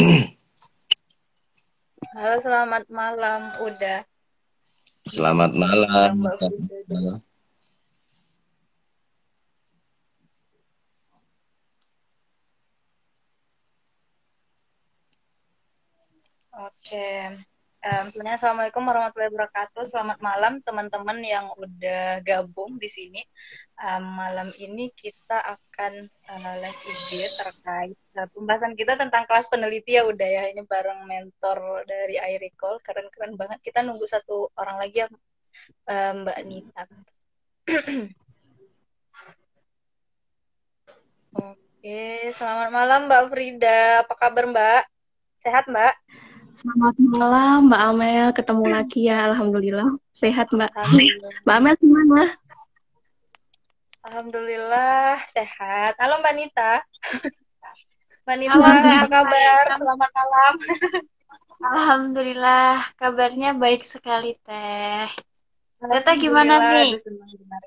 Halo, selamat malam. Udah Selamat dibuka malam. Mbak Frida dulu. Oke. Sebenarnya Assalamualaikum warahmatullahi wabarakatuh. Selamat malam teman-teman yang udah gabung di sini. Malam ini kita akan live IG terkait pembahasan kita tentang kelas peneliti ya udah ya. Ini bareng mentor dari iRecall. Keren-keren banget. Kita nunggu satu orang lagi ya, Mbak Nita. Oke, selamat malam Mbak Frida. Apa kabar Mbak? Sehat Mbak? Selamat malam, Mbak Amel. Ketemu lagi ya, Alhamdulillah. Sehat, Mbak. Alhamdulillah. Mbak Amel gimana? Alhamdulillah sehat. Halo Mbak Nita. Mbak Nita, Halo Teh apa kabar? Amel. Selamat malam. Alhamdulillah, kabarnya baik sekali Teh. Teh gimana Alhamdulillah, nih? aduh senang dengar.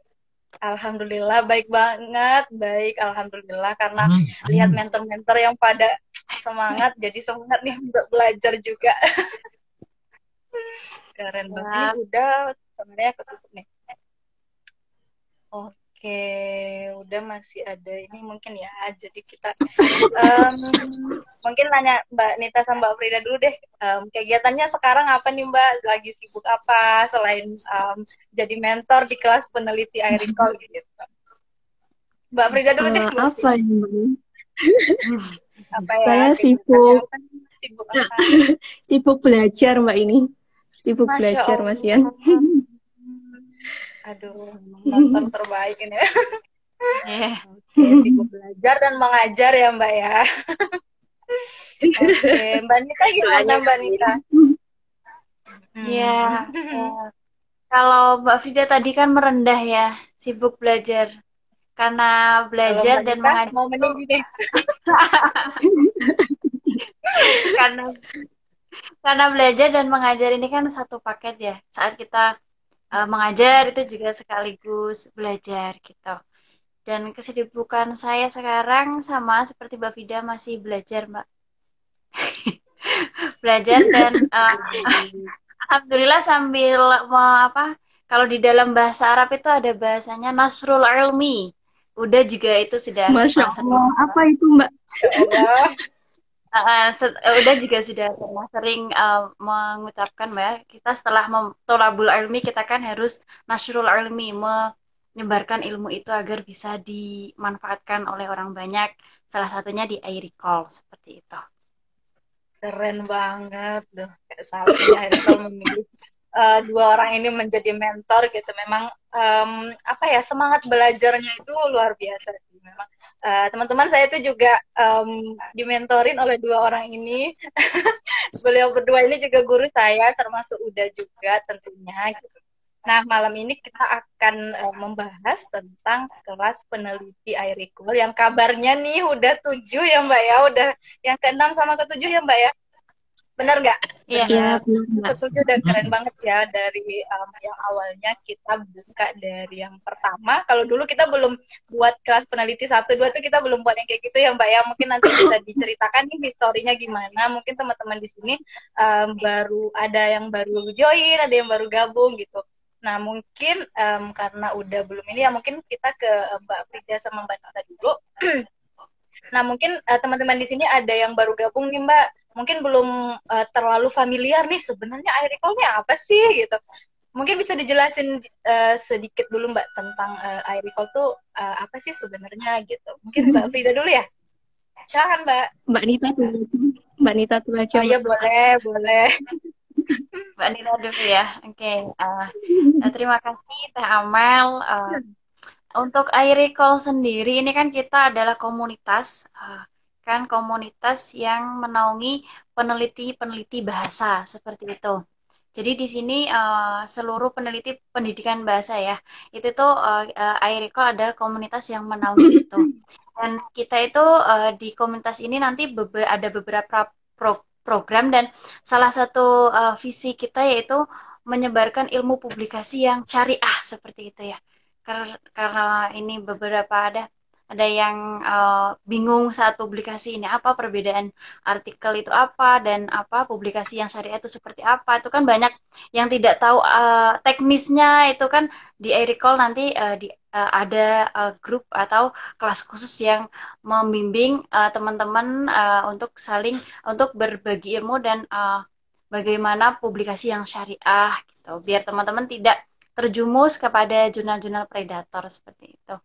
Alhamdulillah baik banget, baik. Alhamdulillah karena lihat mentor-mentor yang pada semangat, jadi semangat nih untuk belajar juga. Keren banget. Ini Ya, udah kameranya ketutup nih. Oke, udah masih ada ini mungkin ya. Jadi kita mungkin nanya Mbak Nita sama Mbak Frida dulu deh. Kegiatannya sekarang apa nih Mbak? Lagi sibuk apa selain jadi mentor di kelas peneliti iRecall gitu? Mbak Frida dulu deh. Apa ini, Mbak? Apa ya? Saya Kegiatannya sibuk, apa nih? Sibuk apa? sibuk belajar, Mbak ini. Sibuk Masya belajar, Mas Yan. Allah. Aduh, mentor terbaik ini. yeah. Oke, sibuk belajar dan mengajar ya Mbak ya. Oke, Mbak Nita gimana Mbak Nita? Ya. Kalau Mbak Frida tadi kan merendah ya, sibuk belajar. Karena Kalau belajar Mbak dan Nita mengajar mau itu meninggi nih. karena karena belajar dan mengajar ini kan satu paket ya. Saat kita mengajar itu juga sekaligus belajar gitu. Dan kesibukan saya sekarang sama seperti Mbak Vida masih belajar, Mbak. Belajar dan alhamdulillah sambil apa? Kalau di dalam bahasa Arab itu ada bahasanya Nasrul Ilmi. Udah juga itu sudah Masya sering. Allah, apa itu, Mbak? Ya Allah. Udah juga sudah pernah sering mengucapkan Mbak, kita setelah tolabul ilmi kita kan harus nasrul ilmi, menyebarkan ilmu itu agar bisa dimanfaatkan oleh orang banyak. Salah satunya di iRecall seperti itu. Keren banget. Duh, kayak salut ya Hairul memilih dua orang ini menjadi mentor gitu. Memang apa ya, semangat belajarnya itu luar biasa sih. Memang teman-teman saya itu juga dimentorin oleh dua orang ini. Beliau berdua ini juga guru saya, termasuk Uda juga tentunya gitu. Nah, malam ini kita akan membahas tentang kelas peneliti iRecall yang kabarnya nih udah 7 ya Mbak ya, udah yang ke-6 sama ke-7 ya Mbak ya. Benar nggak? Iya. Iya, Benar. benar, Mbak. Ke-7 dan keren banget ya dari yang awalnya kita buka dari yang pertama. Kalau dulu kita belum buat kelas peneliti 1, 2 tuh kita belum buat yang kayak gitu ya Mbak ya. Mungkin nanti bisa diceritakan nih historinya gimana. Mungkin teman-teman di sini baru ada yang baru join, ada yang baru gabung gitu. Nah, mungkin karena udah belum ini ya, mungkin kita ke Mbak Frida sama Mbak Nita dulu. Nah, mungkin teman-teman di sini ada yang baru gabung nih, Mbak. Mungkin belum terlalu familiar nih sebenarnya iRecall-nya apa sih gitu. Mungkin bisa dijelasin sedikit dulu, Mbak, tentang iRecall tuh apa sih sebenarnya gitu. Mungkin Mbak Frida dulu ya. Silakan, Mbak. Mbak Nita tuh aja. Mbak Nita tuh aja, Oh iya, Mbak. boleh, boleh. Mbak Nina dulu ya. Oke. Terima kasih Teh Amel. Untuk iRecall sendiri ini kan kita adalah komunitas, kan komunitas yang menaungi peneliti-peneliti bahasa seperti itu. Jadi di sini seluruh peneliti pendidikan bahasa ya, itu tuh iRecall adalah komunitas yang menaungi itu. Dan kita itu di komunitas ini nanti ada beberapa program dan salah satu visi kita yaitu menyebarkan ilmu publikasi yang syariah seperti itu ya. Karena ini beberapa ada ada yang bingung saat publikasi ini apa perbedaan artikel itu apa dan apa publikasi yang syariah itu seperti apa. Itu kan banyak yang tidak tahu teknisnya itu kan di iRecall nanti ada grup atau kelas khusus yang membimbing teman-teman untuk berbagi ilmu dan bagaimana publikasi yang syariah gitu biar teman-teman tidak terjumus kepada jurnal-jurnal predator seperti itu.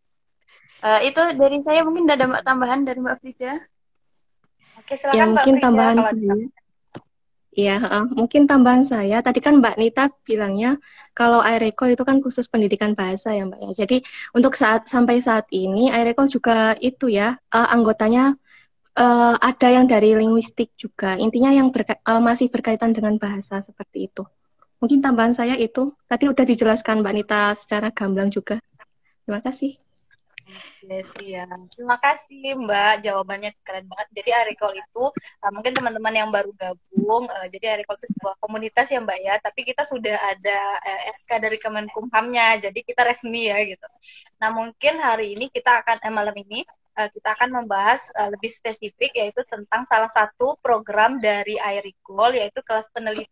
Itu dari saya mungkin ada tambahan dari Mbak Frida. Oke, Ya silakan Mbak mungkin Frida tambahan kalau saya. Ya, mungkin tambahan saya. Tadi kan Mbak Nita bilangnya kalau iRecall itu kan khusus pendidikan bahasa ya Mbak ya. Jadi untuk sampai saat ini iRecall juga itu ya anggotanya ada yang dari linguistik juga. Intinya yang masih berkaitan dengan bahasa seperti itu. Mungkin tambahan saya itu tadi udah dijelaskan Mbak Nita secara gamblang juga. Terima kasih. Yes, ya. Terima kasih Mbak, jawabannya keren banget. Jadi Arecall itu mungkin teman-teman yang baru gabung, jadi Arecall itu sebuah komunitas ya Mbak ya, tapi kita sudah ada SK dari Kemenkumhamnya, jadi kita resmi ya gitu. Nah mungkin hari ini kita akan malam ini kita akan membahas lebih spesifik yaitu tentang salah satu program dari iRecall yaitu kelas peneliti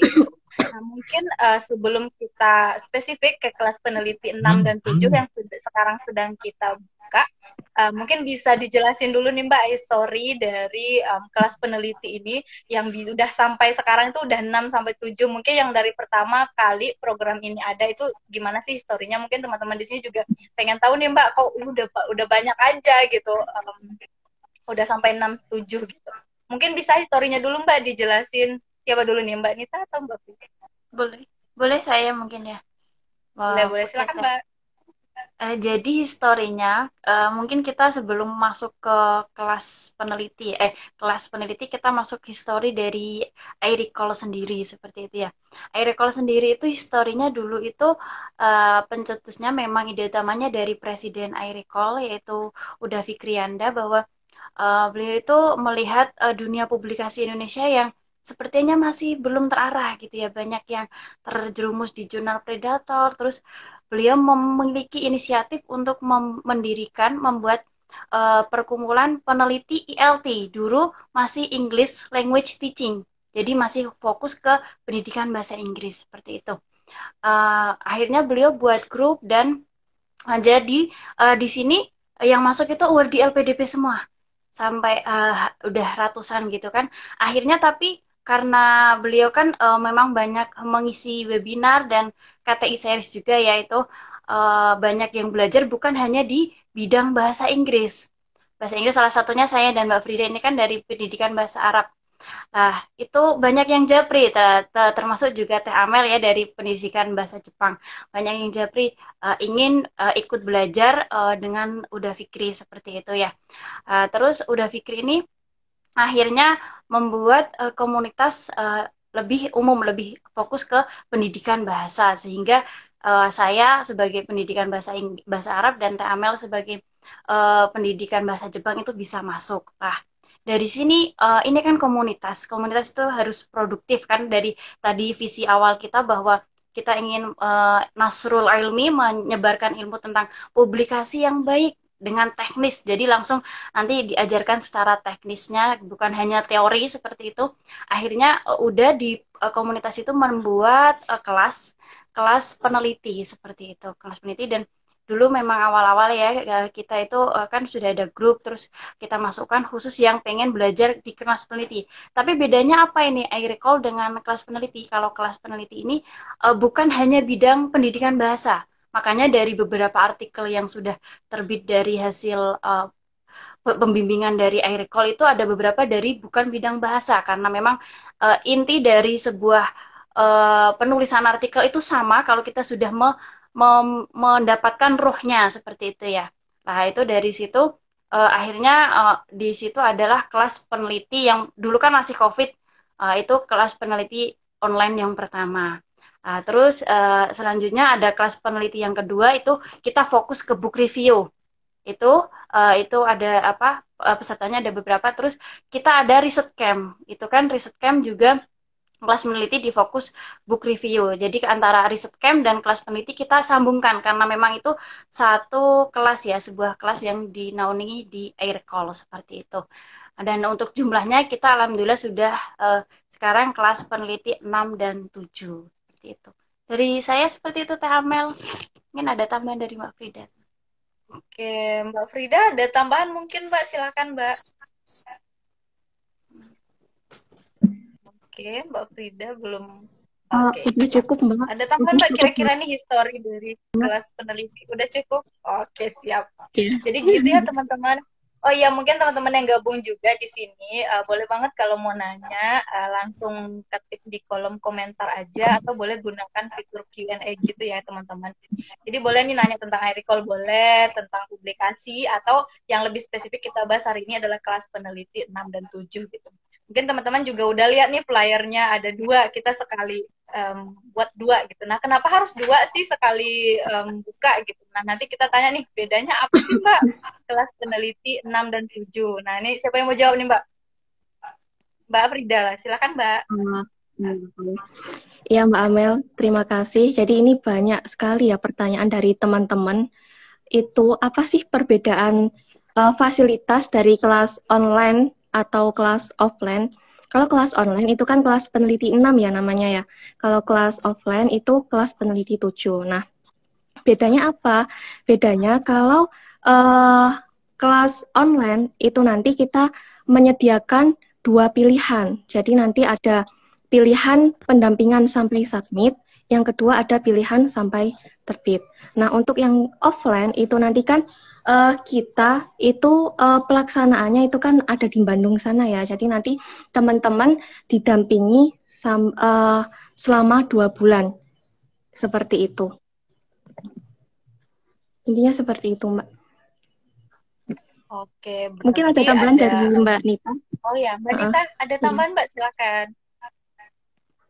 gitu. Nah, mungkin sebelum kita spesifik ke kelas peneliti 6 dan 7 yang sekarang sedang kita buka, mungkin bisa dijelasin dulu nih Mbak history dari kelas peneliti ini yang udah sampai sekarang itu udah 6 sampai 7. Mungkin yang dari pertama kali program ini ada itu gimana sih historinya? Mungkin teman-teman di sini juga pengen tahu nih Mbak, kok udah banyak aja gitu. Udah sampai 6 7 gitu. Mungkin bisa historinya dulu Mbak dijelasin. Siapa dulu nih Mbak Nita atau Mbak Fitri? Boleh saya mungkin ya. Boleh silakan Mbak. Jadi historinya mungkin kita sebelum masuk ke kelas peneliti kita masuk histori dari iRecall sendiri seperti itu ya. iRecall sendiri itu historinya dulu itu pencetusnya memang ide utamanya dari Presiden iRecall yaitu Uda Fikrianda bahwa beliau itu melihat dunia publikasi Indonesia yang sepertinya masih belum terarah gitu ya, banyak yang terjerumus di jurnal predator. Terus beliau memiliki inisiatif untuk membuat perkumpulan peneliti ILT. Dulu masih English Language Teaching, jadi masih fokus ke pendidikan bahasa Inggris seperti itu. Akhirnya beliau buat grup dan jadi di sini yang masuk itu di LPDP semua sampai udah ratusan gitu kan. Akhirnya tapi karena beliau kan memang banyak mengisi webinar dan KTI series juga yaitu banyak yang belajar bukan hanya di bidang bahasa Inggris. Bahasa Inggris salah satunya saya dan Mbak Frida ini kan dari pendidikan bahasa Arab. Nah, itu banyak yang japri, termasuk juga Teh Amel ya dari pendidikan bahasa Jepang. Banyak yang japri ingin ikut belajar dengan Uda Fikri seperti itu ya. Terus Uda Fikri ini akhirnya membuat komunitas lebih umum, lebih fokus ke pendidikan bahasa, sehingga saya sebagai pendidikan bahasa Arab dan Teh Amel sebagai pendidikan bahasa Jepang itu bisa masuk. Nah, dari sini ini kan komunitas itu harus produktif kan, dari tadi visi awal kita bahwa kita ingin Nasrul Ilmi menyebarkan ilmu tentang publikasi yang baik dengan teknis, jadi langsung nanti diajarkan secara teknisnya bukan hanya teori seperti itu. Akhirnya udah di komunitas itu membuat kelas peneliti seperti itu, kelas peneliti. Dan dulu memang awal-awal ya kita itu kan sudah ada grup, terus kita masukkan khusus yang pengen belajar di kelas peneliti. Tapi bedanya apa ini iRecall dengan kelas peneliti? Kalau kelas peneliti ini bukan hanya bidang pendidikan bahasa. Makanya dari beberapa artikel yang sudah terbit dari hasil pembimbingan dari iRecall itu ada beberapa dari bukan bidang bahasa, karena memang inti dari sebuah penulisan artikel itu sama kalau kita sudah mendapatkan rohnya seperti itu ya. Nah itu dari situ akhirnya di situ adalah kelas peneliti yang dulu kan masih COVID, itu kelas peneliti online yang pertama. Terus selanjutnya ada kelas peneliti yang kedua, itu kita fokus ke book review. Itu ada pesertanya ada beberapa. Terus kita ada riset camp. Itu kan riset camp juga kelas peneliti di fokus book review. Jadi antara riset camp dan kelas peneliti kita sambungkan karena memang itu satu kelas ya, sebuah kelas yang dinaungi di AIRECOL seperti itu. Dan untuk jumlahnya kita alhamdulillah sudah sekarang kelas peneliti 6 dan 7 seperti itu. Dari saya seperti itu Teh Amel. Mungkin ada tambahan dari Mbak Frida. Oke, Mbak Frida ada tambahan mungkin Mbak, silakan Mbak. Oke, Mbak Frida belum. Oke, Udah cukup Mbak. ada tambahan Mbak kira-kira nih histori dari kelas peneliti? Udah cukup? Oke, siap. Iya. Jadi gitu ya teman-teman. Oh iya, mungkin teman-teman yang gabung juga di sini, boleh banget kalau mau nanya, langsung ketik di kolom komentar aja, atau boleh gunakan fitur Q&A gitu ya teman-teman. Jadi boleh nih nanya tentang iRecall, boleh, tentang publikasi, atau yang lebih spesifik kita bahas hari ini adalah kelas peneliti 6 dan 7 gitu. Mungkin teman-teman juga udah lihat nih flyernya ada 2, kita sekali buat 2 gitu. Nah, kenapa harus 2 sih sekali buka gitu? Nah, nanti kita tanya nih, bedanya apa sih Mbak? Kelas peneliti 6 dan 7. Nah, ini siapa yang mau jawab nih Mbak? Mbak Frida lah, silakan Mbak. Ya Mbak Amel, terima kasih. Jadi ini banyak sekali ya pertanyaan dari teman-teman. Itu apa sih perbedaan fasilitas dari kelas online atau kelas offline? Kalau kelas online itu kan kelas peneliti 6 ya namanya ya. Kalau kelas offline itu kelas peneliti 7. Nah, bedanya apa? Bedanya kalau kelas online itu nanti kita menyediakan 2 pilihan. Jadi nanti ada pilihan pendampingan sampai submit, yang kedua ada pilihan sampai terbit. Nah, untuk yang offline itu nanti kan kita itu pelaksanaannya itu kan ada di Bandung sana ya. Jadi nanti teman-teman didampingi selama 2 bulan. Seperti itu. Intinya seperti itu, Mbak. Oke, mungkin ada tambahan dari Mbak Nita. Oh ya, Mbak Nita, ada tambahan Mbak, silakan.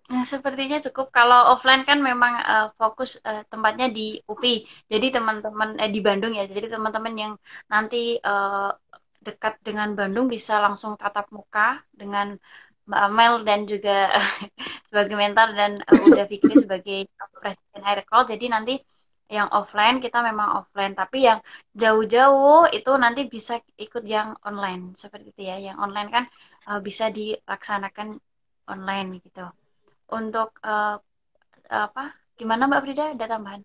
Nah, sepertinya cukup. Kalau offline kan memang fokus tempatnya di UPI. Jadi teman-teman di Bandung ya. Jadi teman-teman yang nanti dekat dengan Bandung bisa langsung tatap muka dengan Mbak Amel dan juga sebagai mentor dan Uda Fikri sebagai presiden AIRECOL. Jadi nanti yang offline kita memang offline. Tapi yang jauh-jauh itu nanti bisa ikut yang online seperti itu ya. Yang online kan bisa dilaksanakan online gitu. Untuk apa? Gimana Mbak Frida? Ada tambahan?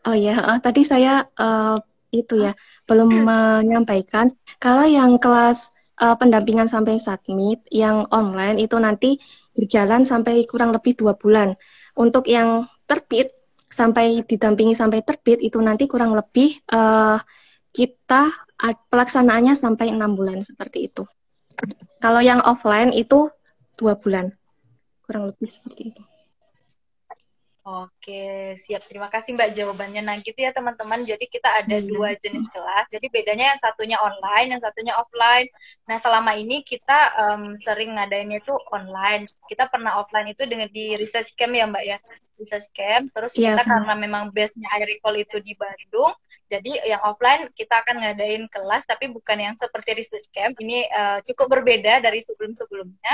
Oh ya, tadi saya itu ya belum menyampaikan. Kalau yang kelas pendampingan sampai submit, yang online itu nanti berjalan sampai kurang lebih 2 bulan. Untuk yang terbit sampai didampingi sampai terbit itu nanti kurang lebih kita pelaksanaannya sampai 6 bulan seperti itu. Kalau yang offline itu 2 bulan. Kurang lebih seperti itu. Oke, siap. Terima kasih Mbak jawabannya. Nah gitu ya teman-teman, jadi kita ada 2 jenis kelas. Jadi bedanya yang satunya online, yang satunya offline. Nah selama ini kita sering ngadainnya itu online. Kita pernah offline itu dengan di research camp ya Mbak ya. Research camp, terus kita karena memang base-nya AIRECOL itu di Bandung, jadi yang offline kita akan ngadain kelas, tapi bukan yang seperti research camp. Ini cukup berbeda dari sebelum-sebelumnya.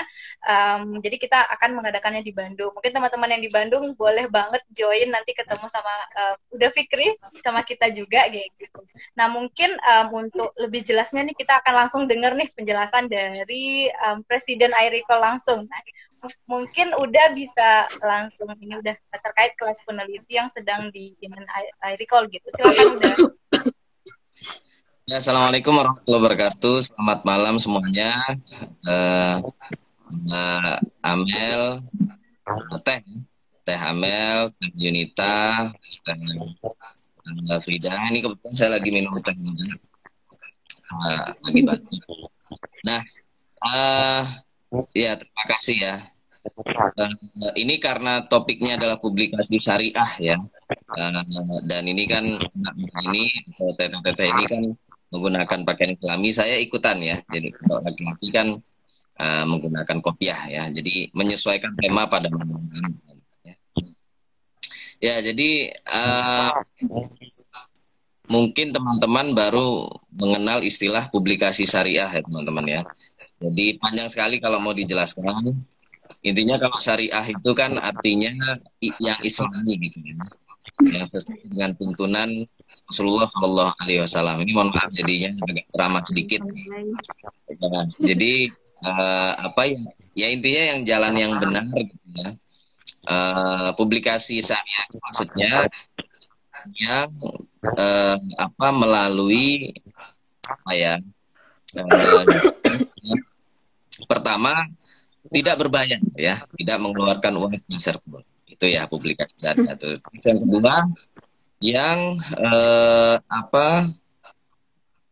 Jadi kita akan mengadakannya di Bandung. Mungkin teman-teman yang di Bandung boleh banget join, nanti ketemu sama Uda Fikri sama kita juga kayak gitu. Nah mungkin untuk lebih jelasnya nih kita akan langsung dengar nih penjelasan dari Presiden AIRECOL langsung. Nah, mungkin udah bisa langsung ini udah terkait kelas peneliti yang sedang di AIRECOL gitu. Silakan udah. Ya, Assalamualaikum warahmatullahi wabarakatuh. Selamat malam semuanya. Amel, Teh Amel, Teh Yunita, Teh Frida. Ini kebetulan saya lagi minum teh lagi batuk. Nah, ya terima kasih ya. Ini karena topiknya adalah publikasi syariah ya, dan ini kan ini teteh ini kan menggunakan pakaian Islami, saya ikutan ya. Jadi kalau laki-laki kan menggunakan kopiah ya, jadi menyesuaikan tema pada ya. Ya jadi mungkin teman-teman baru mengenal istilah publikasi syariah ya teman-teman ya. Jadi panjang sekali kalau mau dijelaskan. Intinya kalau syariah itu kan artinya yang Islami gitu ya, yang sesuai dengan tuntunan Rasulullah Shallallahu Alaihi Wasallam. Ini mohon maaf jadinya agak ceramah sedikit. Nah, jadi apa ya? Ya intinya yang jalan yang benar gitu ya. Publikasi syariah maksudnya yang apa melalui apa ya? eh, Pertama, tidak berbayar ya, tidak mengeluarkan uang sebesar pun. Itu ya publikasi syariah itu. Terus yang kedua, yang apa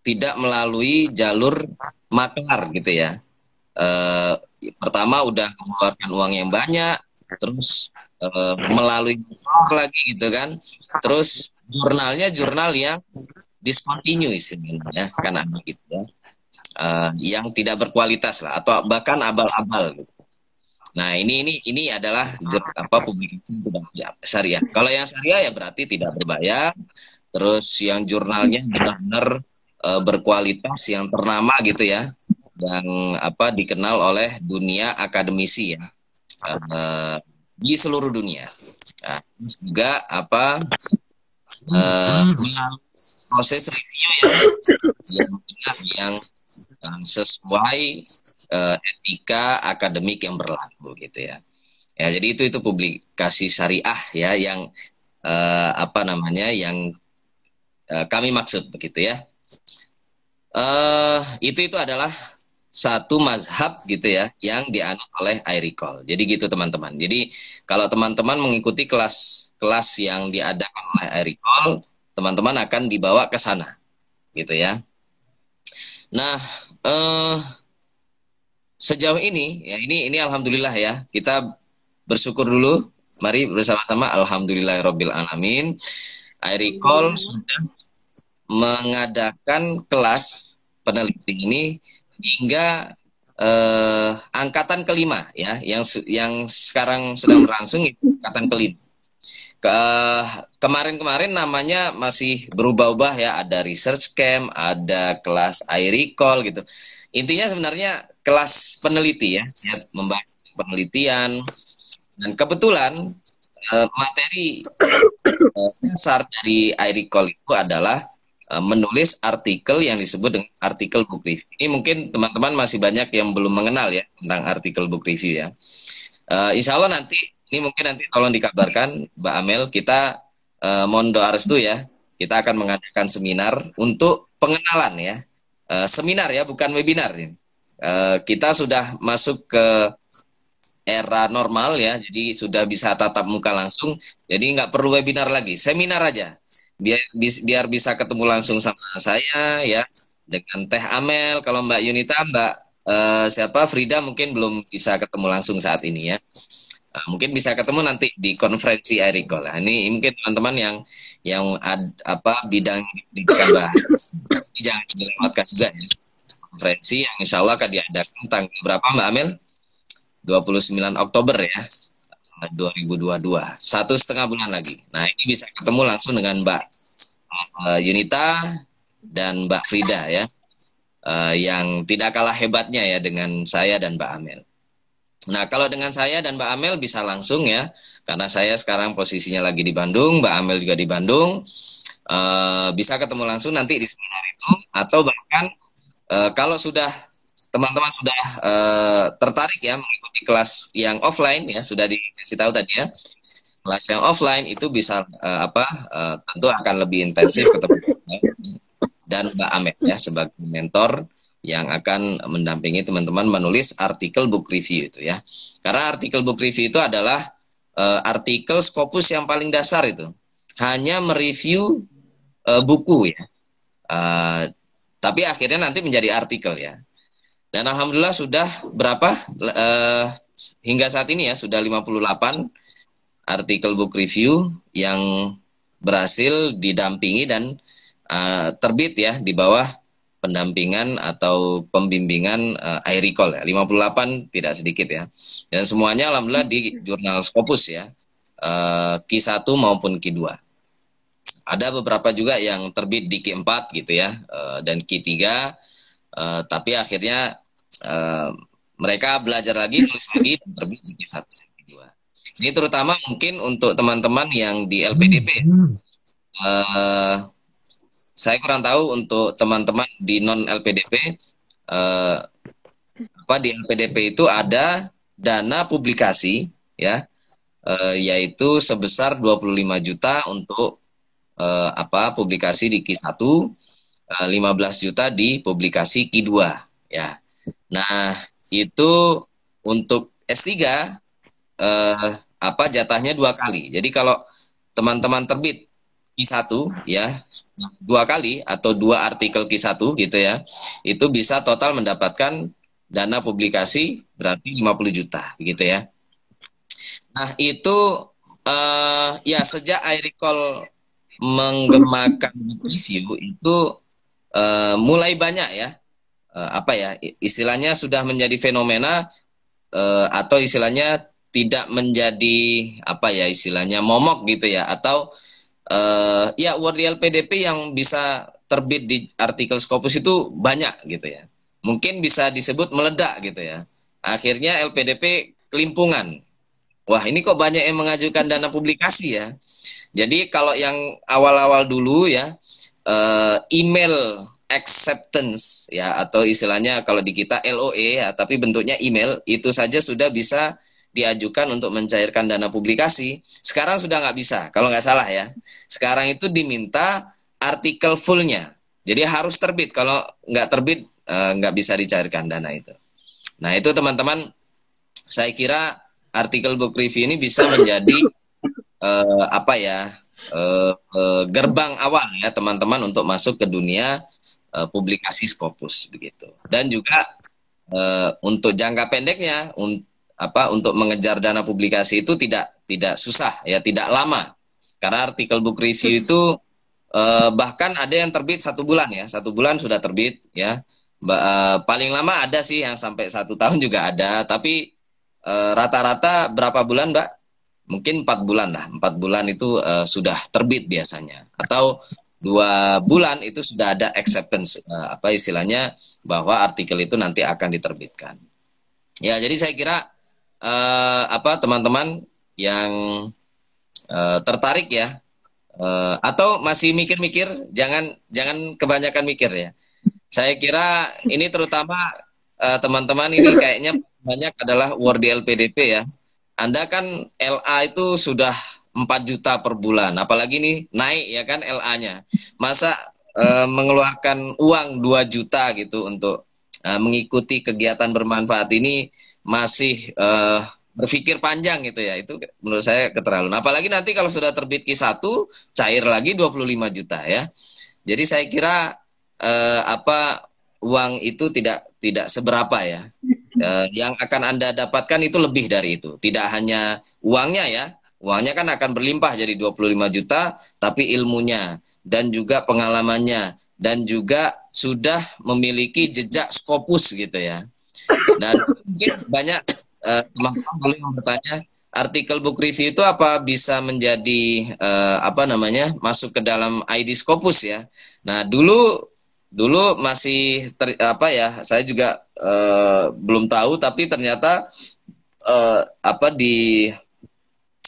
tidak melalui jalur maklar gitu ya. Eh, Pertama udah mengeluarkan uang yang banyak, terus melalui maklar lagi gitu kan. Terus jurnalnya jurnal yang discontinue istilahnya kan ada gitu ya. Yang tidak berkualitas lah atau bahkan abal-abal gitu. Nah, ini adalah apa publikasi tidak syariah. Kalau yang syariah ya berarti tidak berbayar. Terus yang jurnalnya benar-benar berkualitas yang ternama gitu ya. Yang apa dikenal oleh dunia akademisi ya. Di seluruh dunia. Nah, terus juga apa proses review yang sesuai etika akademik yang berlaku gitu ya. Ya, jadi itu publikasi syariah ya yang apa namanya yang kami maksud begitu ya. Itu adalah satu mazhab gitu ya yang dianut oleh iRecall. Jadi gitu teman-teman. Jadi kalau teman-teman mengikuti kelas yang diadakan oleh iRecall, teman-teman akan dibawa ke sana gitu ya. Nah, sejauh ini ya ini alhamdulillah ya. Kita bersyukur dulu. Mari bersama-sama alhamdulillahirabbil alamin. iRecall sudah mengadakan kelas peneliti ini hingga angkatan kelima ya, yang sekarang sedang berlangsung itu angkatan kelima. Kemarin-kemarin namanya masih berubah-ubah ya, ada research camp, ada kelas iRecall gitu. Intinya sebenarnya kelas peneliti ya membahas penelitian, dan kebetulan materi dasar dari iRecall itu adalah menulis artikel yang disebut dengan artikel book review. Ini mungkin teman-teman masih banyak yang belum mengenal ya tentang artikel book review ya. Insya Allah nanti, ini mungkin nanti tolong dikabarkan Mbak Amel, kita mohon doa restu ya. Kita akan mengadakan seminar untuk pengenalan ya. Seminar ya, bukan webinar. Kita sudah masuk ke era normal ya, jadi sudah bisa tatap muka langsung, jadi nggak perlu webinar lagi, seminar aja, biar bisa ketemu langsung sama saya ya, dengan Teh Amel. Kalau Mbak Yunita, Mbak siapa Frida mungkin belum bisa ketemu langsung saat ini ya. Mungkin bisa ketemu nanti di konferensi iRecall. Nah, ini mungkin teman-teman yang apa bidang di bahas, jangan dilewatkan juga ya. Konferensi yang insya Allah akan diadakan tanggal berapa Mbak Amel? 29 Oktober ya 2022, 1,5 bulan lagi. Nah, ini bisa ketemu langsung dengan Mbak Yunita dan Mbak Frida ya, yang tidak kalah hebatnya ya dengan saya dan Mbak Amel. Nah, kalau dengan saya dan Mbak Amel bisa langsung ya, karena saya sekarang posisinya lagi di Bandung, Mbak Amel juga di Bandung, bisa ketemu langsung nanti di seminar itu, atau bahkan kalau sudah teman-teman sudah tertarik ya mengikuti kelas yang offline ya, sudah dikasih tahu tadi ya, kelas yang offline itu bisa tentu akan lebih intensif ketemu dan Mbak Amel ya sebagai mentor yang akan mendampingi teman-teman menulis artikel book review itu ya. Karena artikel book review itu adalah artikel Scopus yang paling dasar, itu hanya mereview buku ya. Tapi akhirnya nanti menjadi artikel ya. Dan alhamdulillah sudah berapa hingga saat ini ya, sudah 58 artikel book review yang berhasil didampingi dan terbit ya di bawah pendampingan atau pembimbingan iRecall ya. 58 tidak sedikit ya. Dan semuanya alhamdulillah di jurnal Scopus ya. Q1 maupun Q2. Ada beberapa juga yang terbit di Q4 gitu ya, dan Q3, tapi akhirnya mereka belajar lagi, nulis lagi, dan terbit di Q1 dan Q2. Ini terutama mungkin untuk teman-teman yang di LPDP. Saya kurang tahu untuk teman-teman di non LPDP, di LPDP itu ada dana publikasi, ya, yaitu sebesar 25 juta untuk publikasi di Q1, 15 juta di publikasi Q2, ya. Nah, itu untuk S3 jatahnya 2 kali. Jadi kalau teman-teman terbit Q1 ya 2 kali atau 2 artikel Q1 gitu ya, itu bisa total mendapatkan dana publikasi berarti 50 juta gitu ya. Nah, itu ya sejak iRecall menggemakan review itu mulai banyak ya, istilahnya sudah menjadi fenomena, atau istilahnya tidak menjadi istilahnya momok gitu ya, atau ya World LPDP yang bisa terbit di artikel Scopus itu banyak gitu ya. Mungkin bisa disebut meledak gitu ya. Akhirnya LPDP kelimpungan. Wah, ini kok banyak yang mengajukan dana publikasi ya. Jadi kalau yang awal-awal dulu ya, email acceptance ya, atau istilahnya kalau di kita LOE ya, tapi bentuknya email, itu saja sudah bisa diajukan untuk mencairkan dana publikasi. Sekarang sudah nggak bisa, kalau nggak salah ya. Sekarang itu diminta artikel fullnya. Jadi harus terbit, kalau nggak terbit nggak bisa dicairkan dana itu. Nah itu teman-teman, saya kira artikel book review ini bisa menjadi gerbang awal ya teman-teman untuk masuk ke dunia publikasi Scopus begitu. Dan juga untuk jangka pendeknya untuk mengejar dana publikasi itu tidak susah ya, tidak lama. Karena artikel book review itu bahkan ada yang terbit 1 bulan ya, 1 bulan sudah terbit ya. Paling lama ada sih yang sampai 1 tahun juga ada, tapi rata-rata berapa bulan, Mbak? Mungkin 4 bulan lah. 4 bulan itu sudah terbit biasanya. Atau 2 bulan itu sudah ada acceptance, istilahnya bahwa artikel itu nanti akan diterbitkan. Ya, jadi saya kira teman-teman yang tertarik ya, atau masih mikir-mikir, jangan kebanyakan mikir ya. Saya kira ini terutama teman-teman ini kayaknya banyak adalah World LPDP ya. Anda kan LA itu sudah 4 juta per bulan, apalagi nih naik ya kan LA-nya. Masa mengeluarkan uang 2 juta gitu untuk mengikuti kegiatan bermanfaat ini masih berpikir panjang gitu ya. Itu menurut saya keterlaluan. Apalagi nanti kalau sudah terbit Q1 cair lagi 25 juta ya. Jadi saya kira uang itu tidak seberapa ya. Yang akan Anda dapatkan itu lebih dari itu. Tidak hanya uangnya ya. Uangnya kan akan berlimpah jadi 25 juta, tapi ilmunya dan juga pengalamannya dan juga sudah memiliki jejak Scopus gitu ya. Dan mungkin banyak teman-teman boleh bertanya, artikel book review itu apa bisa menjadi masuk ke dalam ID Scopus ya. Nah, dulu masih saya juga belum tahu, tapi ternyata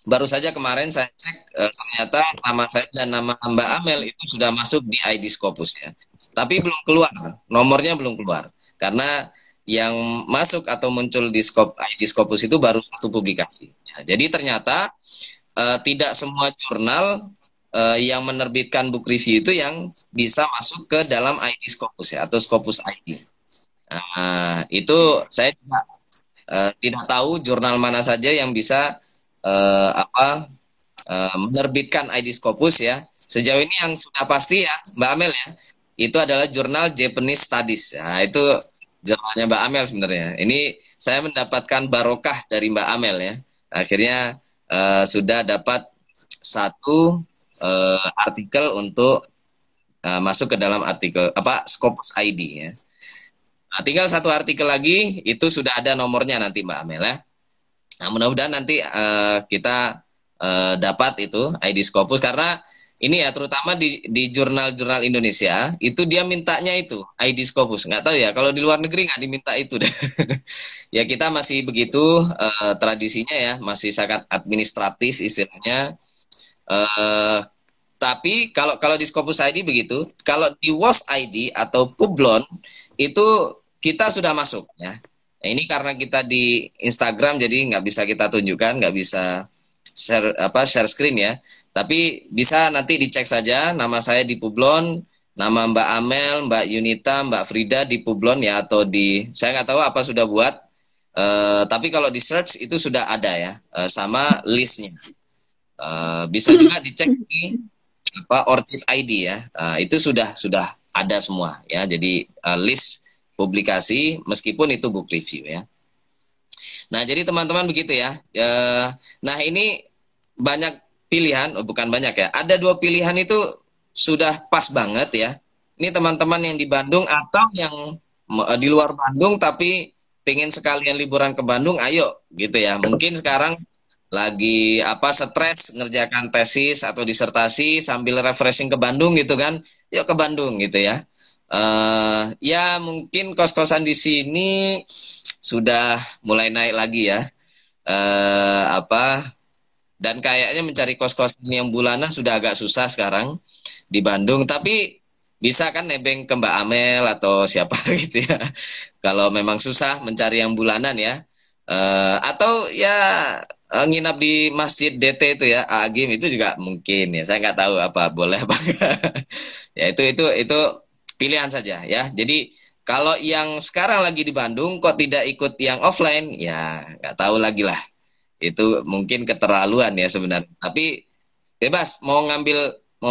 baru saja kemarin saya cek, ternyata nama saya dan nama Mbak Amel itu sudah masuk di ID Scopus ya. Tapi belum keluar, nomornya belum keluar. Karena yang masuk atau muncul di ID Scopus itu baru 1 publikasi. Ya, jadi ternyata tidak semua jurnal yang menerbitkan book review itu yang bisa masuk ke dalam ID Scopus ya, atau Scopus ID. Itu saya tidak tahu jurnal mana saja yang bisa menerbitkan ID Scopus ya. Sejauh ini yang sudah pasti ya Mbak Amel ya, itu adalah jurnal Japanese Studies. Nah, itu jurnalnya Mbak Amel sebenarnya. Ini saya mendapatkan barokah dari Mbak Amel ya. Akhirnya sudah dapat 1 artikel untuk masuk ke dalam artikel Scopus ID ya. Nah, tinggal 1 artikel lagi, itu sudah ada nomornya nanti Mbak Amel ya. Nah, mudah-mudahan nanti kita dapat itu ID Scopus, karena ini ya terutama di jurnal-jurnal Indonesia itu dia mintanya itu ID Scopus. Nggak tahu ya kalau di luar negeri nggak diminta itu deh. Ya kita masih begitu tradisinya ya, masih sangat administratif istilahnya. Eh, tapi kalau kalau di Scopus ID begitu, kalau di WOS ID atau Publon itu kita sudah masuk ya. Nah, ini karena kita di Instagram jadi nggak bisa kita tunjukkan, nggak bisa share screen ya. Tapi bisa nanti dicek saja nama saya di Publon, nama Mbak Amel, Mbak Yunita, Mbak Frida di Publon ya atau di saya nggak tahu apa sudah buat. Tapi kalau di search itu sudah ada ya sama listnya. Bisa juga dicek di Orchid ID ya. Itu sudah ada semua ya. Jadi list publikasi meskipun itu book review ya. Nah, jadi teman-teman begitu ya. Nah, ini banyak pilihan, bukan banyak ya. Ada 2 pilihan itu sudah pas banget ya. Ini teman-teman yang di Bandung atau yang di luar Bandung tapi pengen sekalian liburan ke Bandung, ayo gitu ya. Mungkin sekarang lagi stres ngerjakan tesis atau disertasi sambil refreshing ke Bandung gitu kan. Yuk ke Bandung gitu ya. Ya mungkin kos-kosan di sini sudah mulai naik lagi ya. Dan kayaknya mencari kos-kosan yang bulanan sudah agak susah sekarang di Bandung. Tapi bisa kan nebeng ke Mbak Amel atau siapa gitu ya. Kalau memang susah mencari yang bulanan ya. Atau ya nginap di Masjid DT itu ya, Agim itu juga mungkin ya. Saya nggak tahu apa boleh apa enggak. Ya itu pilihan saja ya. Jadi kalau yang sekarang lagi di Bandung kok tidak ikut yang offline, ya nggak tahu lagi lah. Itu mungkin keterlaluan ya sebenarnya. Tapi bebas mau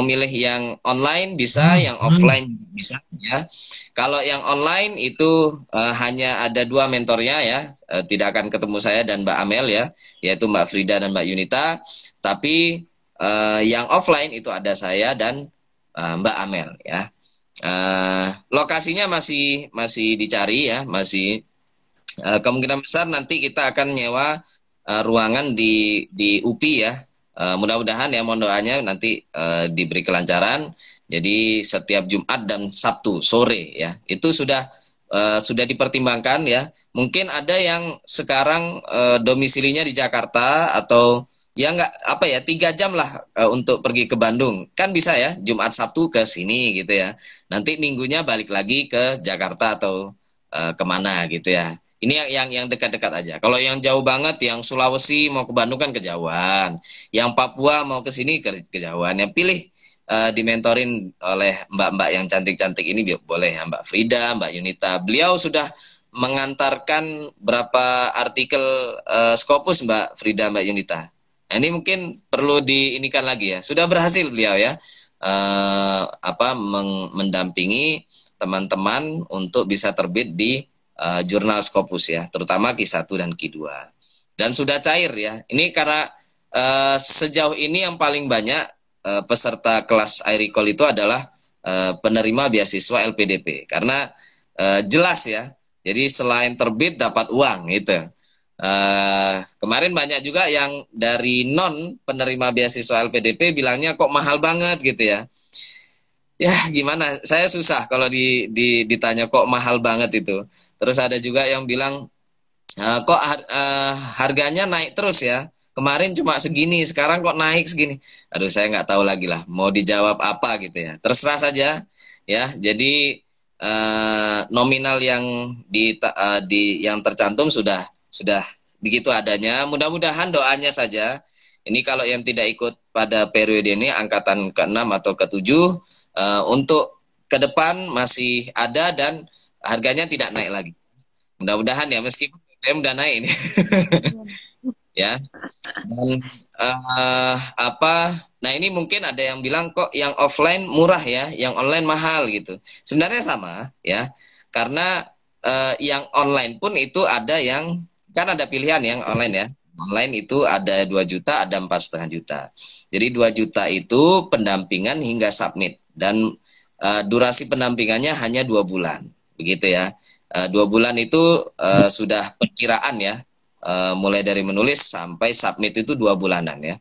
milih yang online bisa, yang offline bisa ya. Kalau yang online itu hanya ada 2 mentornya ya, tidak akan ketemu saya dan Mbak Amel ya, yaitu Mbak Frida dan Mbak Yunita. Tapi yang offline itu ada saya dan Mbak Amel ya. Lokasinya masih dicari ya, masih kemungkinan besar nanti kita akan nyewa ruangan di UPI ya. Mudah-mudahan ya mohon doanya nanti diberi kelancaran. Jadi setiap Jumat dan Sabtu sore ya itu sudah dipertimbangkan ya. Mungkin ada yang sekarang domisilinya di Jakarta atau ya nggak 3 jam lah untuk pergi ke Bandung kan bisa ya Jumat Sabtu ke sini gitu ya. Nanti minggunya balik lagi ke Jakarta atau kemana gitu ya. Ini yang dekat-dekat aja. Kalau yang jauh banget, yang Sulawesi mau ke Bandung kan kejauhan. Yang Papua mau ke sini kejauhan. Yang pilih dimentorin oleh mbak-mbak yang cantik-cantik ini boleh ya, Mbak Frida, Mbak Yunita. Beliau sudah mengantarkan berapa artikel Scopus Mbak Frida, Mbak Yunita. Nah, ini mungkin perlu diinikan lagi ya. Sudah berhasil beliau ya mendampingi teman-teman untuk bisa terbit di jurnal Scopus ya, terutama Q1 dan Q2. Dan sudah cair ya. Ini karena sejauh ini yang paling banyak peserta kelas iRecall itu adalah penerima beasiswa LPDP. Karena jelas ya. Jadi selain terbit dapat uang gitu. Kemarin banyak juga yang dari non penerima beasiswa LPDP bilangnya kok mahal banget gitu ya. Ya gimana, saya susah kalau ditanya kok mahal banget itu. Terus ada juga yang bilang kok harganya naik terus ya. Kemarin cuma segini, sekarang kok naik segini. Aduh saya nggak tahu lagi lah mau dijawab apa gitu ya. Terserah saja ya. Jadi nominal yang yang tercantum sudah begitu adanya. Mudah-mudahan doanya saja. Ini kalau yang tidak ikut pada periode ini angkatan ke-6 atau ke-7 untuk ke depan masih ada dan harganya tidak naik lagi. Mudah-mudahan ya meskipun BBM udah naik ini. Ya. Dan nah ini mungkin ada yang bilang kok yang offline murah ya, yang online mahal gitu. Sebenarnya sama ya. Karena yang online pun itu ada yang kan ada pilihan yang online ya. Online itu ada 2 juta, ada 4,5 juta. Jadi 2 juta itu pendampingan hingga submit. Dan durasi pendampingannya hanya 2 bulan. Begitu ya. 2 bulan itu sudah perkiraan ya. Mulai dari menulis sampai submit itu 2 bulanan ya.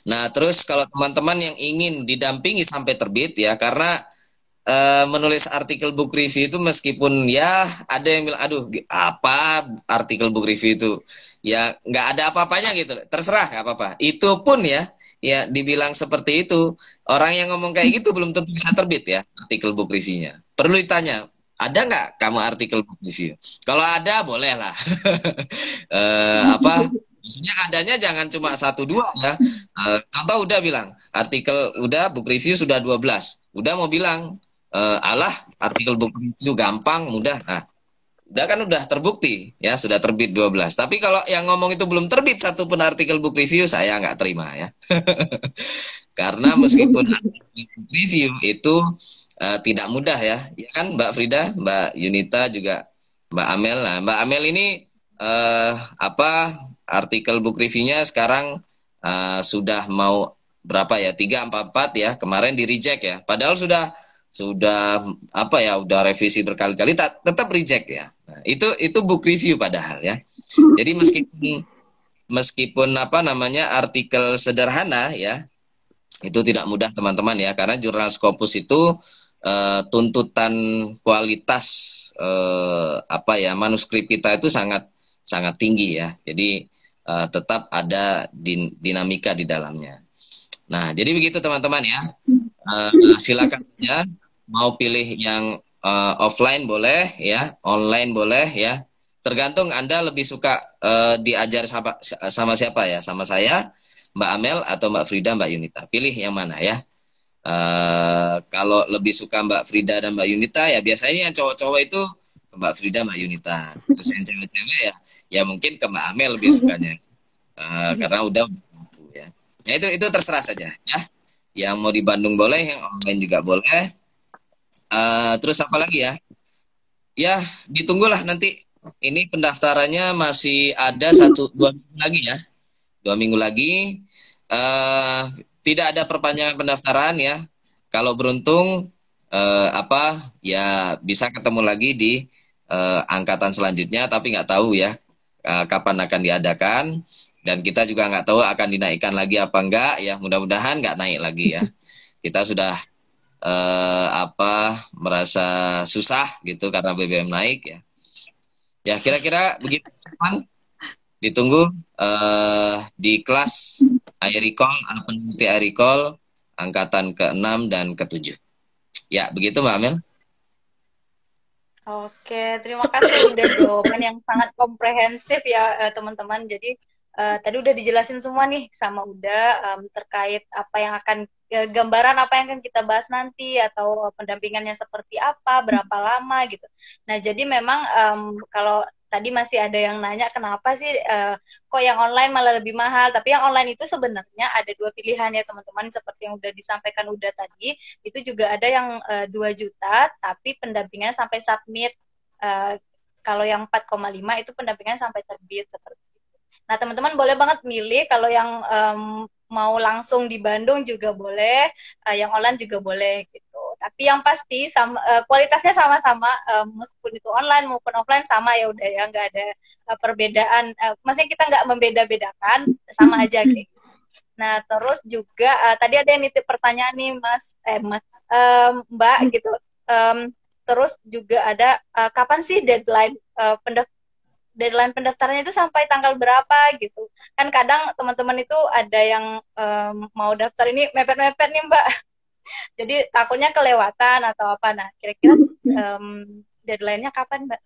Nah, terus kalau teman-teman yang ingin didampingi sampai terbit ya, karena menulis artikel book review itu meskipun ya ada yang bilang, aduh apa artikel book review itu, ya nggak ada apa-apanya gitu, terserah nggak apa-apa. Itu pun ya dibilang seperti itu, orang yang ngomong kayak gitu belum tentu bisa terbit ya artikel book review-nya. Perlu ditanya, ada nggak kamu artikel book review? Kalau ada boleh lah. Apa? Maksudnya adanya jangan cuma satu dua ya. Contoh udah bilang artikel udah book review sudah 12. Udah mau bilang alah artikel book review gampang mudah. Nah, udah terbukti ya sudah terbit 12. Tapi kalau yang ngomong itu belum terbit satu pun artikel book review saya nggak terima ya. Karena meskipun artikel book review itu tidak mudah ya. Ya kan Mbak Frida, Mbak Yunita juga Mbak Amel. Nah, Mbak Amel ini apa artikel book review-nya sekarang sudah mau berapa ya? 344 ya. Kemarin di reject ya. Padahal sudah apa ya? Udah revisi berkali-kali tetap reject ya. Nah, itu book review padahal ya. Jadi meskipun apa namanya artikel sederhana ya, itu tidak mudah teman-teman ya, karena jurnal Scopus itu tuntutan kualitas apa ya manuskrip kita itu sangat sangat tinggi ya. Jadi tetap ada dinamika di dalamnya. Nah, jadi begitu teman-teman ya. Silakan saja mau pilih yang offline boleh ya, online boleh ya. Tergantung Anda lebih suka diajar sama siapa ya, sama saya, Mbak Amel atau Mbak Frida, Mbak Yunita. Pilih yang mana ya. Kalau lebih suka Mbak Frida dan Mbak Yunita ya biasanya yang cowok-cowok itu ke Mbak Frida, Mbak Yunita. Terus yang cewek-cewek ya mungkin ke Mbak Amel lebih sukanya. Karena udah mampu ya. Ya itu terserah saja ya. Yang mau di Bandung boleh, yang online juga boleh. Terus apa lagi ya? Ya ditunggulah nanti. Ini pendaftarannya masih ada 1-2 minggu lagi ya. 2 minggu lagi. Tidak ada perpanjangan pendaftaran ya. Kalau beruntung apa ya bisa ketemu lagi di angkatan selanjutnya, tapi nggak tahu ya kapan akan diadakan, dan kita juga nggak tahu akan dinaikkan lagi apa enggak ya. Mudah-mudahan nggak naik lagi ya. Kita sudah apa merasa susah gitu karena BBM naik ya. Ya kira-kira begitu teman. Ditunggu di kelas iRecall, peneliti iRecall angkatan ke-6 dan ke-7. Ya, begitu Mbak Amel. Oke, terima kasih udah jawaban yang sangat komprehensif ya teman-teman. Jadi tadi udah dijelasin semua nih sama Uda terkait apa yang akan gambaran apa yang akan kita bahas nanti atau pendampingannya seperti apa, berapa lama gitu. Nah, jadi memang kalau tadi masih ada yang nanya kenapa sih kok yang online malah lebih mahal, tapi yang online itu sebenarnya ada 2 pilihan ya teman-teman, seperti yang udah disampaikan Uda tadi, itu juga ada yang 2 juta tapi pendampingannya sampai submit. Kalau yang 4,5 itu pendampingannya sampai terbit seperti itu. Nah, teman-teman boleh banget milih, kalau yang mau langsung di Bandung juga boleh, yang online juga boleh gitu. Tapi yang pasti kualitasnya sama-sama, meskipun itu online maupun offline sama ya udah ya, nggak ada perbedaan. Maksudnya kita nggak membeda-bedakan, sama aja kayak gitu. Nah, terus juga tadi ada yang nitip pertanyaan nih Mbak gitu. Terus juga ada kapan sih deadline pendaftarannya itu sampai tanggal berapa gitu. Kan kadang teman-teman itu ada yang mau daftar ini mepet-mepet nih Mbak. Jadi takutnya kelewatan atau apa. Nah, kira-kira deadline-nya kapan Mbak?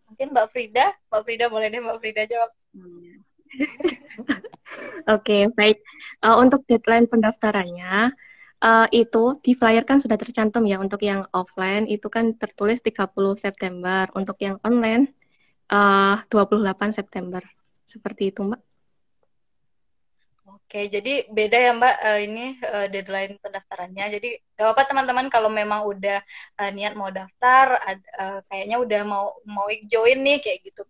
Mungkin Mbak Frida boleh deh Mbak Frida jawab. Oke, baik. Untuk deadline pendaftarannya, itu di flyer kan sudah tercantum ya. Untuk yang offline itu kan tertulis 30 September. Untuk yang online 28 September. Seperti itu, Mbak. Oke, jadi beda ya Mbak ini deadline pendaftarannya. Jadi gak apa-apa teman-teman kalau memang udah niat mau daftar, kayaknya udah mau join nih kayak gitu.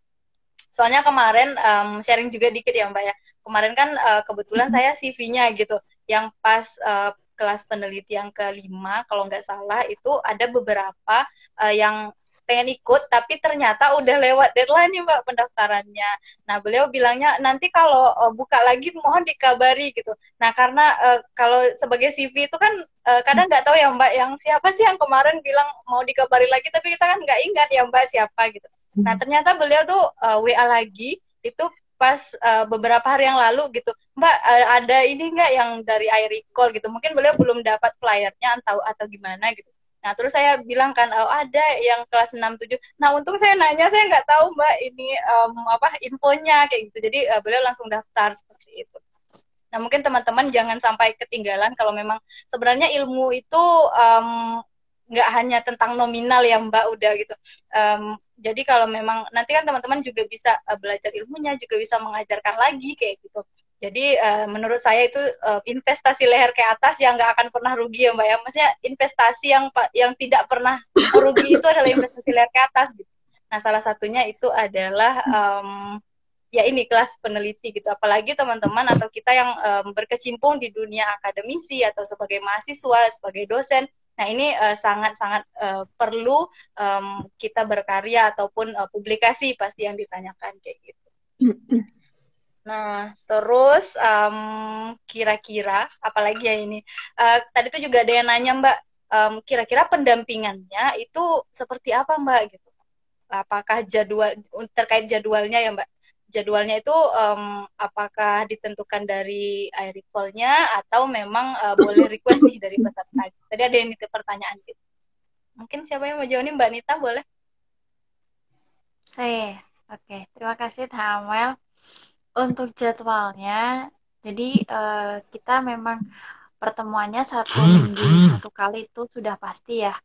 Soalnya kemarin sharing juga dikit ya Mbak ya. Kemarin kan kebetulan saya CV-nya gitu, yang pas kelas peneliti yang ke-5 kalau nggak salah itu ada beberapa yang pengen ikut, tapi ternyata udah lewat deadline nih Mbak pendaftarannya. Nah, beliau bilangnya nanti kalau buka lagi mohon dikabari gitu. Nah, karena kalau sebagai CV itu kan kadang nggak tahu ya Mbak, yang siapa sih yang kemarin bilang mau dikabari lagi, tapi kita kan nggak ingat ya Mbak siapa gitu. Nah, ternyata beliau tuh WA lagi, itu pas beberapa hari yang lalu gitu, Mbak ada ini nggak yang dari iRecall gitu, mungkin beliau belum dapat flyernya atau gimana gitu. Nah, terus saya bilang kan, oh, ada yang kelas 6-7. Nah, untung saya nanya, saya nggak tahu Mbak ini apa infonya kayak gitu. Jadi beliau langsung daftar seperti itu. Nah, mungkin teman-teman jangan sampai ketinggalan kalau memang sebenarnya ilmu itu nggak hanya tentang nominal ya Mbak, udah gitu. Jadi kalau memang nanti kan teman-teman juga bisa belajar ilmunya, juga bisa mengajarkan lagi kayak gitu. Jadi menurut saya itu investasi leher ke atas yang nggak akan pernah rugi ya Mbak ya. Maksudnya investasi yang tidak pernah rugi itu adalah investasi leher ke atas gitu. Nah, salah satunya itu adalah ya ini kelas peneliti gitu. Apalagi teman-teman atau kita yang berkecimpung di dunia akademisi atau sebagai mahasiswa, sebagai dosen. Nah, ini sangat-sangat perlu kita berkarya ataupun publikasi pasti yang ditanyakan kayak gitu. Nah, terus kira-kira apalagi ya ini? Tadi tuh juga ada yang nanya Mbak, kira-kira pendampingannya itu seperti apa Mbak gitu? Apakah terkait jadwalnya ya Mbak? Jadwalnya itu apakah ditentukan dari iRecall-nya atau memang boleh request nih dari peserta? Tadi ada yang nitip pertanyaan gitu. Mungkin siapa yang mau jawab nih, Mbak Nita boleh? Saya, oke. Terima kasih Teh Amel. Untuk jadwalnya, jadi kita memang pertemuannya 1 minggu 1 kali itu sudah pasti ya.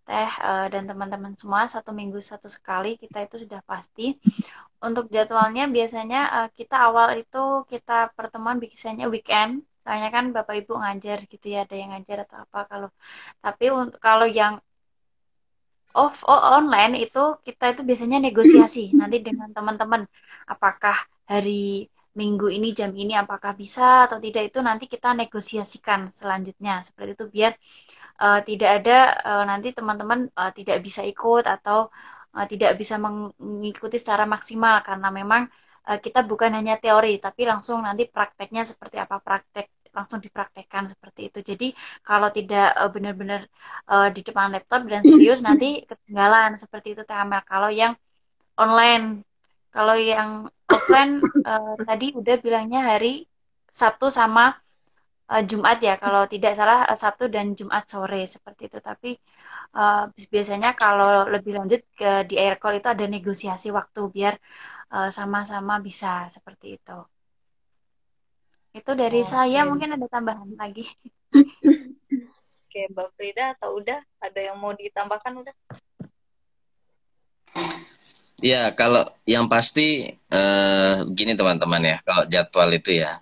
Teh dan teman-teman semua 1 minggu 1 kali kita itu sudah pasti. Untuk jadwalnya biasanya kita awal itu kita pertemuan biasanya weekend. Soalnya kan Bapak Ibu ngajar gitu ya, ada yang ngajar atau apa tapi kalau yang online itu kita itu biasanya negosiasi nanti dengan teman-teman, apakah hari Minggu ini jam ini apakah bisa atau tidak, itu nanti kita negosiasikan selanjutnya seperti itu, biar tidak ada nanti teman-teman tidak bisa ikut atau tidak bisa mengikuti secara maksimal karena memang kita bukan hanya teori tapi langsung nanti prakteknya seperti apa, praktek langsung dipraktekkan seperti itu. Jadi kalau tidak benar-benar di depan laptop dan serius nanti ketinggalan seperti itu Teh Amel. Kalau yang online, kalau yang offline tadi udah bilangnya hari Sabtu sama Jumat ya, kalau tidak salah Sabtu dan Jumat sore seperti itu. Tapi biasanya kalau lebih lanjut di iRecall itu ada negosiasi waktu biar sama-sama bisa seperti itu. Itu dari saya, mungkin ada tambahan lagi. Oke, Mbak Frida atau udah? Ada yang mau ditambahkan udah? Ya, kalau yang pasti begini teman-teman ya, kalau jadwal itu ya.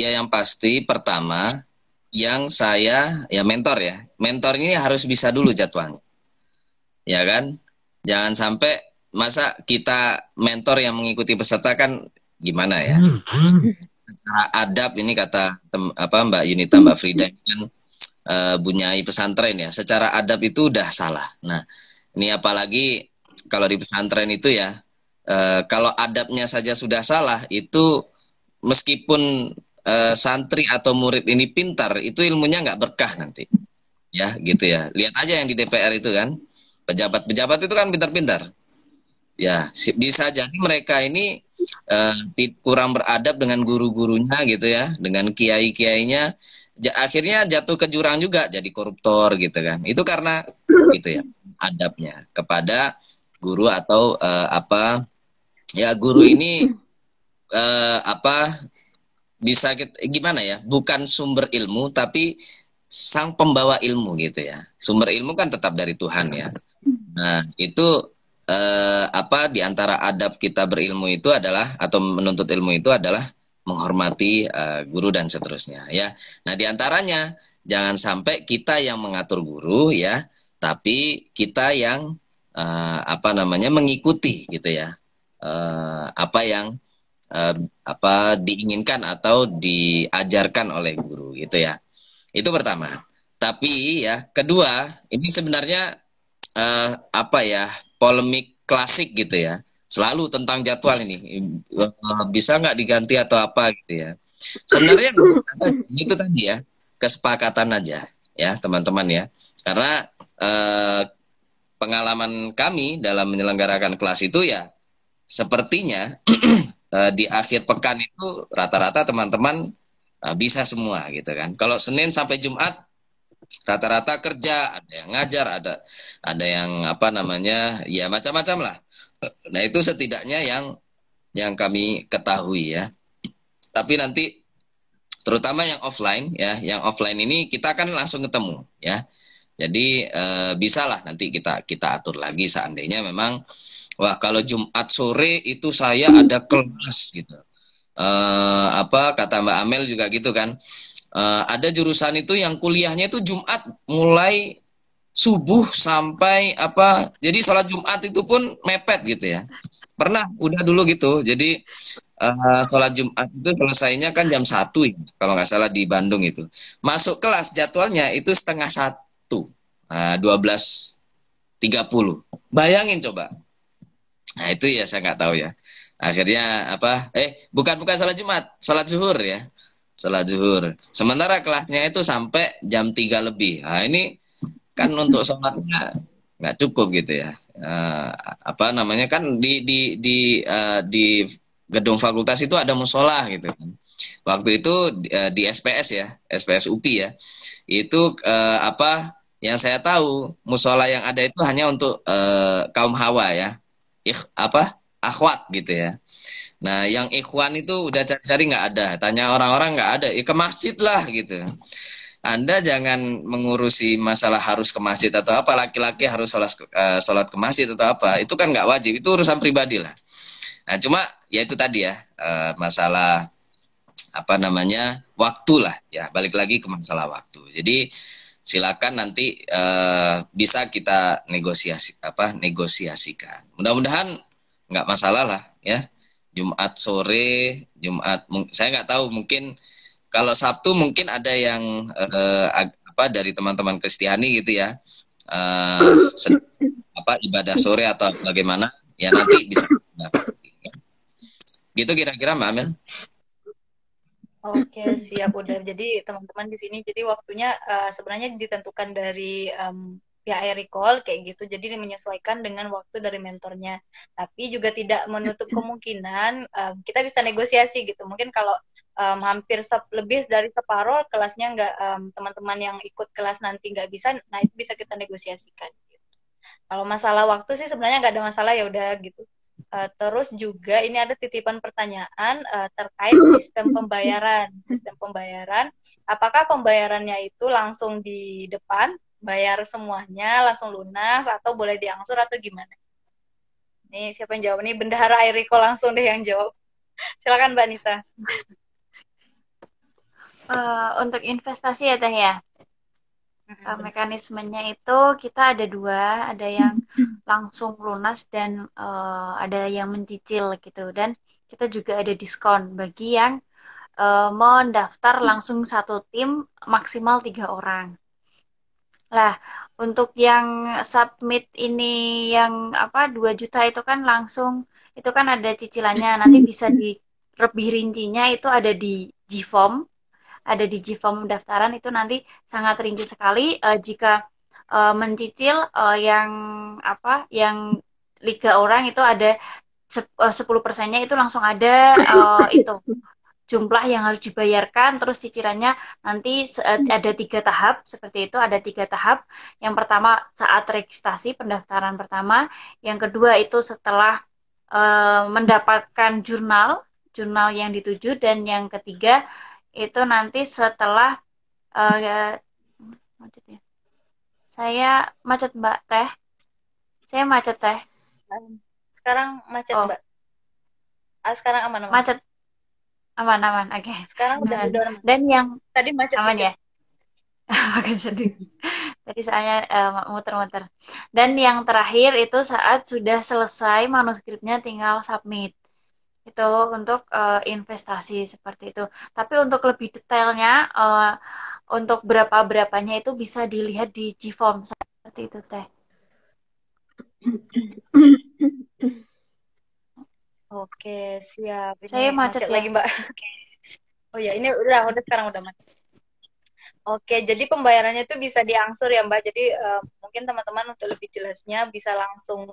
Ya yang pasti pertama yang saya ya mentor ini harus bisa dulu jadwalnya, ya kan, jangan sampai masa kita mentor yang mengikuti peserta kan gimana ya, adab ini kata Mbak Yunita, Mbak Frida kan bunyai pesantren ya, secara adab itu udah salah. Nah ini apalagi kalau di pesantren itu ya, kalau adabnya saja sudah salah itu meskipun santri atau murid ini pintar, itu ilmunya nggak berkah nanti, ya gitu ya. Lihat aja yang di DPR itu kan, pejabat-pejabat itu kan pintar-pintar, ya bisa jadi mereka ini kurang beradab dengan guru-gurunya gitu ya, dengan kiai-kiainya, akhirnya jatuh ke jurang juga, jadi koruptor gitu kan. Itu karena gitu ya adabnya kepada guru atau ya guru ini bisa gimana ya, bukan sumber ilmu tapi sang pembawa ilmu gitu ya. Sumber ilmu kan tetap dari Tuhan ya. Nah itu di antara adab kita berilmu itu adalah, atau menuntut ilmu itu adalah menghormati guru dan seterusnya ya. Nah di antaranya jangan sampai kita yang mengatur guru ya, tapi kita yang mengikuti gitu ya, apa yang diinginkan atau diajarkan oleh guru gitu ya. Itu pertama. Tapi ya, kedua, ini sebenarnya apa ya, polemik klasik gitu ya. Selalu tentang jadwal ini. Bisa nggak diganti atau apa gitu ya. Sebenarnya itu tadi ya, kesepakatan aja ya, teman-teman ya. Karena eh, pengalaman kami dalam menyelenggarakan kelas itu ya, sepertinya di akhir pekan itu rata-rata teman-teman bisa semua gitu kan. Kalau Senin sampai Jumat rata-rata kerja, ada yang ngajar, ada yang apa namanya, ya macam-macam lah. Nah, itu setidaknya yang kami ketahui ya. Tapi nanti terutama yang offline ya, yang offline ini kita kan langsung ketemu ya. Jadi bisa lah nanti kita atur lagi seandainya memang wah kalau Jumat sore itu saya ada kelas gitu. Apa kata Mbak Amel juga gitu kan. Ada jurusan itu yang kuliahnya itu Jumat mulai subuh sampai apa. Jadi sholat Jumat itu pun mepet gitu ya. Pernah udah dulu gitu. Jadi sholat Jumat itu selesainya kan jam 1 ya, kalau nggak salah di Bandung itu. Masuk kelas jadwalnya itu setengah 1, 12.30. Bayangin coba. Nah itu ya saya nggak tahu ya. Akhirnya apa? Bukan sholat Jumat, sholat zuhur ya. Sholat zuhur. Sementara kelasnya itu sampai jam 3 lebih. Nah ini kan untuk sholatnya nggak cukup gitu ya. Apa namanya kan di gedung fakultas itu ada musola gitu kan. Waktu itu di SPS ya, SPS UPI ya. Itu apa yang saya tahu musola yang ada itu hanya untuk kaum hawa ya. Apa akhwat gitu ya. Nah, yang ikhwan itu udah cari-cari nggak ada. Tanya orang-orang nggak ada. Ke masjid lah gitu. Anda jangan mengurusi masalah harus ke masjid atau apa. Laki-laki harus sholat ke masjid atau apa. Itu kan nggak wajib. Itu urusan pribadi lah. Nah, cuma ya itu tadi ya. Masalah apa namanya waktu lah. Ya, balik lagi ke masalah waktu. Jadi silakan nanti bisa kita negosiasikan. Mudah-mudahan nggak masalah lah ya. Jumat sore, saya nggak tahu mungkin kalau Sabtu mungkin ada yang apa dari teman-teman Kristiani gitu ya, apa ibadah sore atau bagaimana ya nanti bisa. Gitu kira-kira Mbak Amel. Oke, siap udah. Jadi teman-teman di sini, jadi waktunya sebenarnya ditentukan dari pihak Recall kayak gitu. Jadi menyesuaikan dengan waktu dari mentornya. Tapi juga tidak menutup kemungkinan kita bisa negosiasi gitu. Mungkin kalau hampir lebih dari separuh kelasnya nggak teman-teman yang ikut kelas nanti nggak bisa, nah itu bisa kita negosiasikan. Gitu. Kalau masalah waktu sih sebenarnya nggak ada masalah ya udah gitu. Terus juga ini ada titipan pertanyaan terkait sistem pembayaran. Sistem pembayaran, apakah pembayarannya itu langsung di depan, bayar semuanya, langsung lunas, atau boleh diangsur atau gimana? Nih, siapa yang jawab? Nih, Bendahara Airiko langsung deh yang jawab. Silakan Mbak Nita. Untuk investasi ya Teh ya? Mekanismenya itu kita ada dua, ada yang langsung lunas dan ada yang mencicil gitu. Dan kita juga ada diskon bagi yang mendaftar langsung satu tim maksimal 3 orang. Lah, untuk yang submit ini yang apa 2 juta itu kan langsung itu kan ada cicilannya. Nanti bisa di lebih rincinya itu ada di GForm, ada di GForm pendaftaran itu nanti sangat rinci sekali jika mencicil yang apa yang 3 orang itu ada 10%-nya itu langsung ada itu jumlah yang harus dibayarkan, terus cicilannya nanti ada 3 tahap, seperti itu ada 3 tahap. Yang pertama saat registrasi pendaftaran pertama, yang kedua itu setelah mendapatkan jurnal yang dituju, dan yang ketiga itu nanti setelah macet ya. Saya macet Mbak Teh. Saya macet Teh. Sekarang macet Mbak. Sekarang aman-aman. Macet. Aman, oke. Okay. Sekarang udah aman. Dan yang tadi macet aman ya. Oke, sedih. Tadi saya muter-muter. Dan yang terakhir itu saat sudah selesai manuskripnya tinggal submit. Itu untuk investasi seperti itu. Tapi untuk lebih detailnya untuk berapanya itu bisa dilihat di Gform seperti itu Teh. Oke, siap. Saya Ini macet macet ya. lagi, Mbak. Oh ya, ini udah sekarang udah macet. Oke, jadi pembayarannya itu bisa diangsur ya Mbak. Jadi mungkin teman-teman untuk lebih jelasnya bisa langsung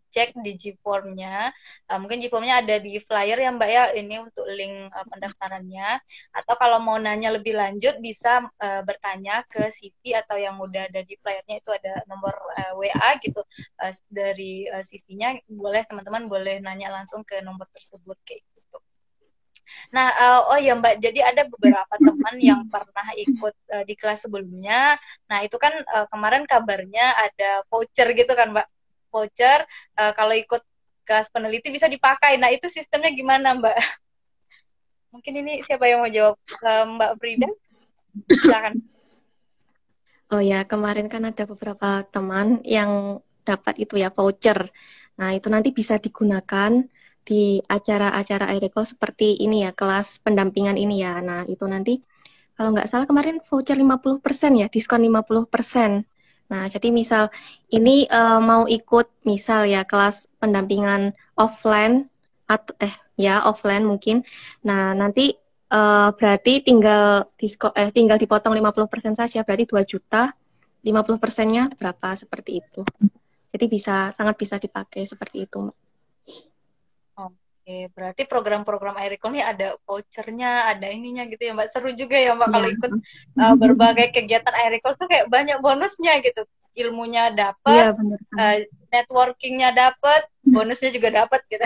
cek di Gform-nya. Mungkin Gform-nya ada di flyer ya Mbak ya. Ini untuk link pendaftarannya. Atau kalau mau nanya lebih lanjut bisa bertanya ke CV atau yang udah ada di flyernya itu ada nomor WA gitu. Dari CV-nya boleh teman-teman boleh nanya langsung ke nomor tersebut kayak gitu. Nah, oh ya Mbak, jadi ada beberapa teman yang pernah ikut di kelas sebelumnya. Nah, itu kan kemarin kabarnya ada voucher gitu kan Mbak. Voucher kalau ikut kelas peneliti bisa dipakai. Nah, itu sistemnya gimana Mbak? Mungkin ini siapa yang mau jawab? Mbak Frida? Silakan. Oh ya, kemarin kan ada beberapa teman yang dapat itu ya voucher. Nah, itu nanti bisa digunakan di acara-acara iRecall seperti ini ya, kelas pendampingan ini ya. Nah, itu nanti kalau nggak salah kemarin voucher 50% ya, diskon 50%. Nah, jadi misal ini mau ikut misal ya kelas pendampingan offline atau ya offline mungkin. Nah, nanti berarti tinggal dipotong 50% saja, berarti 2 juta, 50%-nya berapa seperti itu. Jadi sangat bisa dipakai seperti itu, Mbak. Oke, berarti program-program iRecall ini ada vouchernya, ada ininya gitu ya Mbak. Seru juga ya Mbak kalau ikut berbagai kegiatan iRecall tuh kayak banyak bonusnya gitu. Ilmunya dapat, networkingnya dapat, bonusnya juga dapat gitu.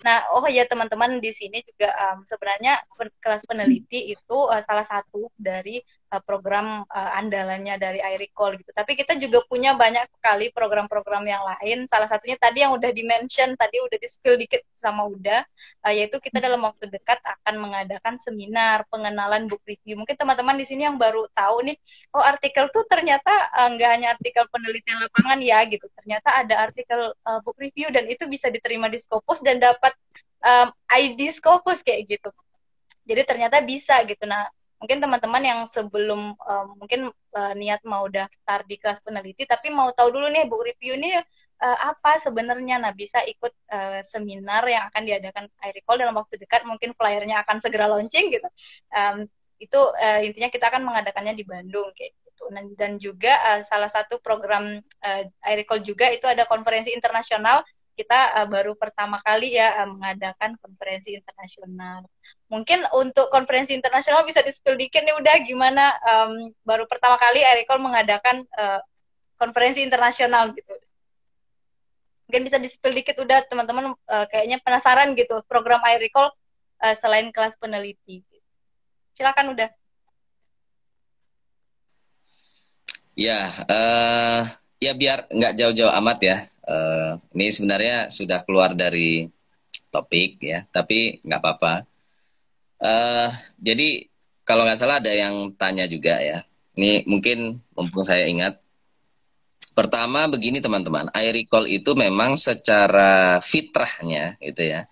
Nah, oh ya teman-teman di sini juga sebenarnya kelas peneliti itu salah satu dari program andalannya dari iRecall gitu. Tapi kita juga punya banyak sekali program-program yang lain. Salah satunya tadi yang udah di-mention, tadi udah di-spill dikit sama Uda, yaitu kita dalam waktu dekat akan mengadakan seminar pengenalan book review. Mungkin teman-teman di sini yang baru tahu nih, oh artikel tuh ternyata nggak hanya artikel penelitian lapangan ya gitu. Ternyata ada artikel book review dan itu bisa diterima di Scopus dan dapat ID Scopus kayak gitu. Jadi ternyata bisa gitu. Nah, mungkin teman-teman yang sebelum mungkin niat mau daftar di kelas peneliti tapi mau tahu dulu nih book review ini apa sebenarnya. Nah, bisa ikut seminar yang akan diadakan iRecall dalam waktu dekat. Mungkin flyernya akan segera launching gitu. Itu intinya kita akan mengadakannya di Bandung kayak gitu. Dan juga salah satu program iRecall juga itu ada konferensi internasional. Kita baru pertama kali ya mengadakan konferensi internasional. Mungkin untuk konferensi internasional bisa di-spill dikit nih udah gimana baru pertama kali iRecall mengadakan konferensi internasional gitu. Mungkin bisa di-spill dikit udah teman-teman kayaknya penasaran gitu program iRecall selain kelas peneliti. Silakan udah. Ya, ya biar nggak jauh-jauh amat ya. Ini sebenarnya sudah keluar dari topik ya, tapi nggak apa-apa. Jadi kalau nggak salah ada yang tanya juga ya. Ini mungkin mumpung saya ingat. Pertama begini teman-teman, iRecall itu memang secara fitrahnya itu ya.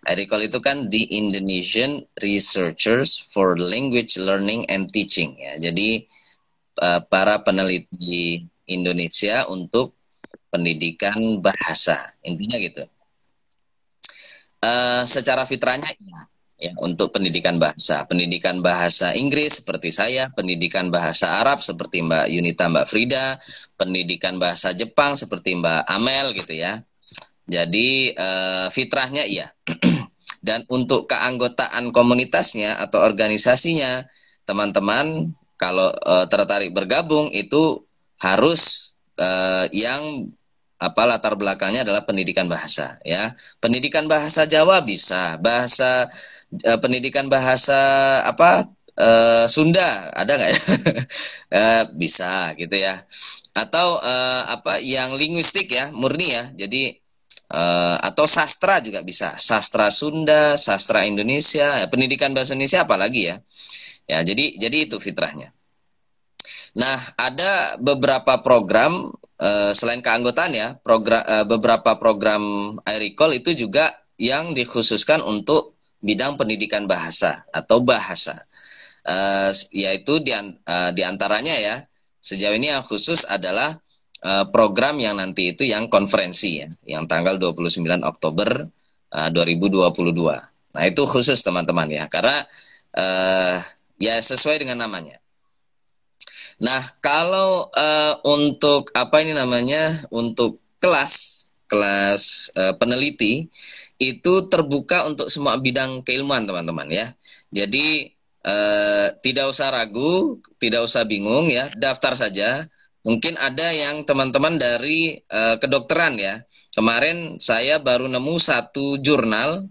iRecall itu kan the Indonesian Researchers for Language Learning and Teaching ya. Jadi para peneliti Indonesia untuk pendidikan bahasa, intinya gitu. Secara fitrahnya ya untuk pendidikan bahasa Inggris seperti saya, pendidikan bahasa Arab seperti Mbak Yunita, Mbak Frida, pendidikan bahasa Jepang seperti Mbak Amel gitu ya. Jadi fitrahnya iya. Dan untuk keanggotaan komunitasnya atau organisasinya, teman-teman kalau tertarik bergabung itu harus yang latar belakangnya adalah pendidikan bahasa ya. Pendidikan bahasa Jawa bisa, pendidikan bahasa Sunda ada nggak ya? Bisa gitu ya. Atau yang linguistik ya, murni ya. Jadi atau sastra juga bisa, sastra Sunda, sastra Indonesia, pendidikan bahasa Indonesia apalagi ya. Ya, jadi itu fitrahnya. Nah, ada beberapa program selain keanggotaan ya, beberapa program iRecall itu juga yang dikhususkan untuk bidang pendidikan bahasa atau bahasa. Yaitu di antaranya ya, sejauh ini yang khusus adalah program yang nanti itu yang konferensi ya, yang tanggal 29 Oktober 2022. Nah, itu khusus teman-teman ya, karena ya sesuai dengan namanya. Nah, kalau untuk apa ini namanya, untuk kelas peneliti itu terbuka untuk semua bidang keilmuan teman-teman ya. Jadi tidak usah ragu, tidak usah bingung ya, daftar saja. Mungkin ada yang teman-teman dari kedokteran ya. Kemarin saya baru nemu satu jurnal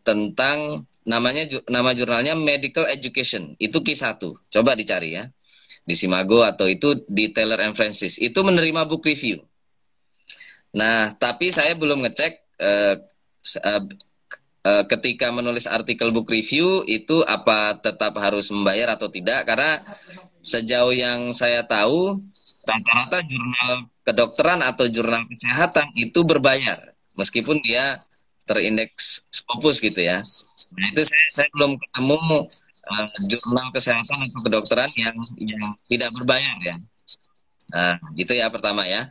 tentang nama jurnalnya Medical Education. Itu Q1. Coba dicari ya di Simago atau itu di Taylor and Francis. Itu menerima book review. Nah, tapi saya belum ngecek ketika menulis artikel book review itu apa tetap harus membayar atau tidak, karena sejauh yang saya tahu rata-rata jurnal kedokteran atau jurnal kesehatan itu berbayar meskipun dia terindeks Scopus gitu ya. Nah, itu saya belum ketemu jurnal kesehatan atau kedokteran yang tidak berbayar ya. Nah, itu ya pertama ya.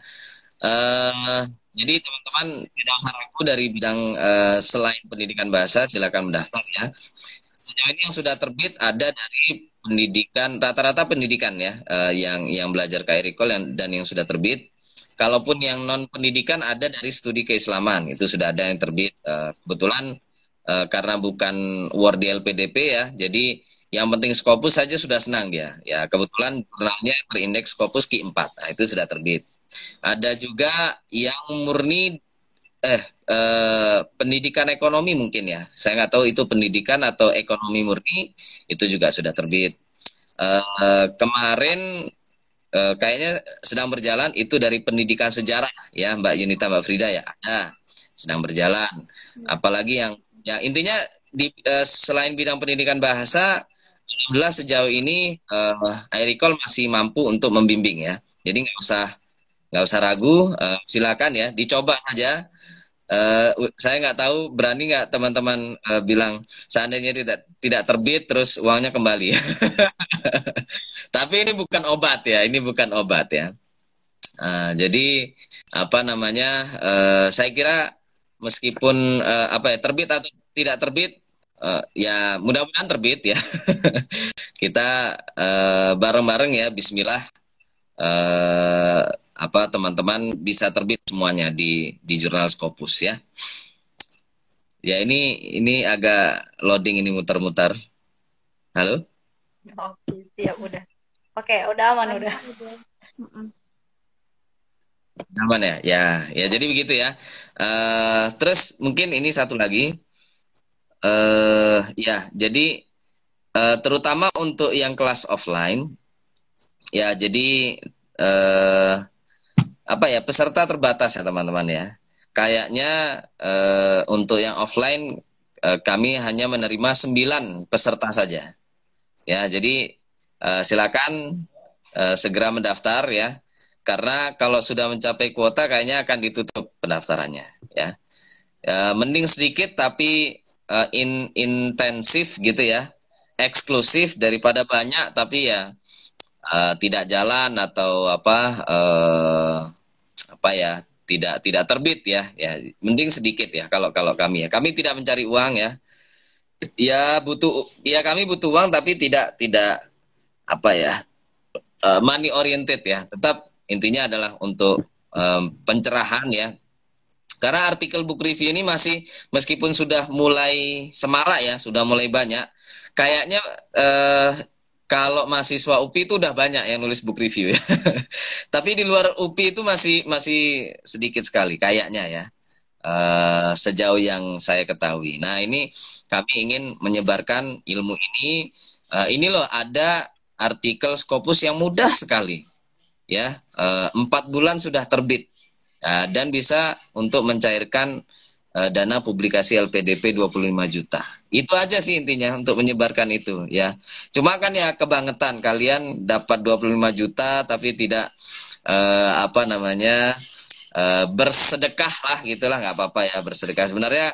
Jadi teman-teman tidak usah ragu dari bidang selain pendidikan bahasa, silakan mendaftar ya. Sejauh ini yang sudah terbit ada dari pendidikan, rata-rata pendidikan ya, yang belajar KRICOL dan yang sudah terbit. Kalaupun yang non pendidikan ada dari studi keislaman, itu sudah ada yang terbit. Kebetulan karena bukan award di LPDP ya, jadi yang penting Scopus saja sudah senang dia. Ya, kebetulan jurnalnya terindeks Scopus Q4. Nah, itu sudah terbit. Ada juga yang murni pendidikan ekonomi mungkin ya. Saya nggak tahu itu pendidikan atau ekonomi murni, itu juga sudah terbit. Kemarin kayaknya sedang berjalan itu dari pendidikan sejarah ya, Mbak Yunita, Mbak Frida ya, ada sedang berjalan. Apalagi yang intinya selain bidang pendidikan bahasa, alhamdulillah sejauh ini IRICOL masih mampu untuk membimbing ya. Jadi nggak usah ragu, silakan ya, dicoba saja. Saya nggak tahu berani nggak teman-teman bilang seandainya tidak terbit terus uangnya kembali. Tapi ini bukan obat ya, ini bukan obat ya. Jadi apa namanya? Saya kira meskipun terbit atau tidak terbit, ya mudah-mudahan terbit ya. Kita bareng-bareng ya, Bismillah. Teman-teman bisa terbit semuanya di jurnal Scopus ya. Ya ini agak loading, ini muter-muter. Halo? Oke, siap udah. Oke, udah aman udah. Aman ya? Ya jadi begitu ya. Terus mungkin ini satu lagi. Ya, jadi terutama untuk yang kelas offline, ya jadi peserta terbatas ya teman-teman ya. Kayaknya untuk yang offline kami hanya menerima 9 peserta saja. Ya, jadi silakan segera mendaftar ya. Karena kalau sudah mencapai kuota kayaknya akan ditutup pendaftarannya ya. Mending sedikit tapi intensif gitu ya. Eksklusif daripada banyak tapi ya tidak jalan atau tidak terbit ya. Mending sedikit ya kalau kami ya. Kami tidak mencari uang ya. Kami butuh uang tapi tidak money oriented ya. Tetap intinya adalah untuk pencerahan ya. Karena artikel book review ini masih, meskipun sudah mulai semarak ya, sudah mulai banyak, kayaknya kalau mahasiswa UPI itu udah banyak yang nulis book review ya. Tapi di luar UPI itu masih sedikit sekali kayaknya ya. Sejauh yang saya ketahui. Nah, ini kami ingin menyebarkan ilmu ini. Ini loh, ada artikel Scopus yang mudah sekali. Ya, 4 bulan sudah terbit. Dan bisa untuk mencairkan dana publikasi LPDP 25 juta. Itu aja sih intinya untuk menyebarkan itu ya. Cuma kan ya kebangetan kalian dapat 25 juta tapi tidak bersedekah lah gitulah, nggak apa-apa ya bersedekah. Sebenarnya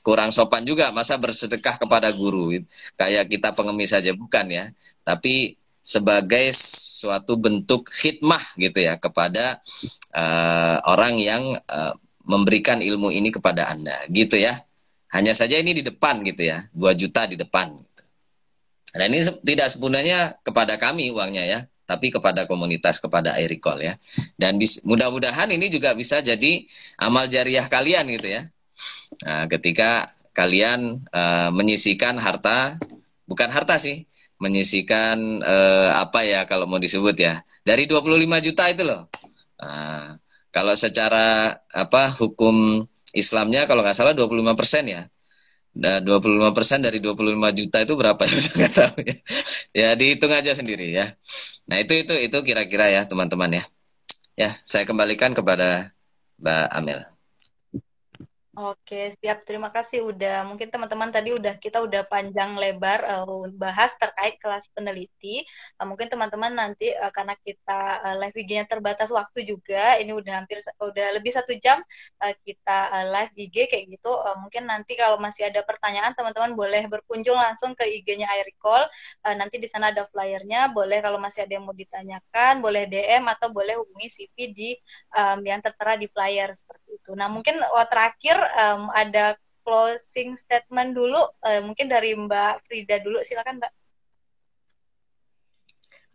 kurang sopan juga, masa bersedekah kepada guru kayak kita pengemis saja, bukan ya, tapi sebagai suatu bentuk khidmah gitu ya kepada orang yang memberikan ilmu ini kepada Anda gitu ya. Hanya saja ini di depan gitu ya, 2 juta di depan. Dan ini tidak sebenarnya kepada kami uangnya ya, tapi kepada komunitas, kepada iRecall ya. Dan mudah-mudahan ini juga bisa jadi amal jariah kalian gitu ya. Nah, ketika kalian menyisikan harta, bukan harta sih, menyisikan apa ya kalau mau disebut ya, dari 25 juta itu loh. Nah, kalau secara apa hukum Islamnya kalau nggak salah 25% ya. Dan 25% dari 25 juta itu berapa ya? Udah nggak tahu ya. Ya dihitung aja sendiri ya. Nah itu kira-kira ya teman-teman ya. Ya saya kembalikan kepada Mbak Amel. Oke, siap. Terima kasih udah. Mungkin teman-teman tadi kita udah panjang lebar bahas terkait kelas peneliti. Mungkin teman-teman nanti karena kita live IG-nya terbatas waktu juga, ini udah lebih 1 jam kita live IG kayak gitu. Mungkin nanti kalau masih ada pertanyaan, teman-teman boleh berkunjung langsung ke IG-nya iRecall. Nanti di sana ada flyernya. Boleh kalau masih ada yang mau ditanyakan, boleh DM atau boleh hubungi CV di yang tertera di flyer seperti itu. Nah, mungkin terakhir ada closing statement dulu, mungkin dari Mbak Frida dulu, silakan Mbak.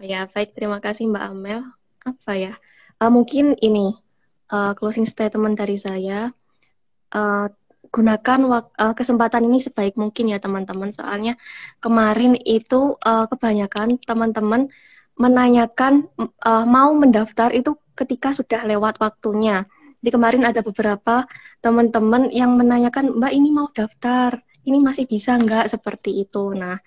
Ya, baik, terima kasih Mbak Amel. Apa ya? Mungkin ini closing statement dari saya. Gunakan kesempatan ini sebaik mungkin ya teman-teman. Soalnya kemarin itu kebanyakan teman-teman menanyakan mau mendaftar itu ketika sudah lewat waktunya. Jadi kemarin ada beberapa teman-teman yang menanyakan, Mbak ini mau daftar, ini masih bisa nggak seperti itu. Nah,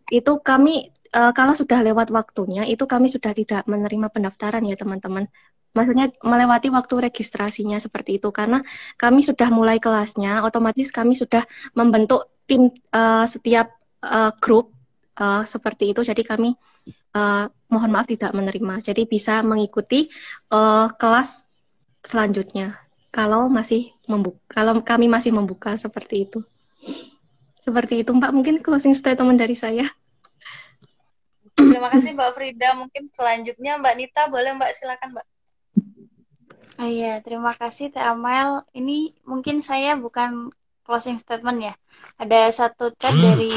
itu kami kalau sudah lewat waktunya, itu kami sudah tidak menerima pendaftaran ya teman-teman. Maksudnya melewati waktu registrasinya seperti itu. Karena kami sudah mulai kelasnya, otomatis kami sudah membentuk tim setiap grup seperti itu. Jadi kami mohon maaf tidak menerima. Jadi bisa mengikuti kelas selanjutnya kalau kami masih membuka seperti itu. Seperti itu Mbak, mungkin closing statement dari saya. Terima kasih Mbak Frida. Mungkin selanjutnya Mbak Nita, boleh Mbak, silakan Mbak. Iya, terima kasih Teh Amel. Ini mungkin saya bukan closing statement ya. Ada satu chat dari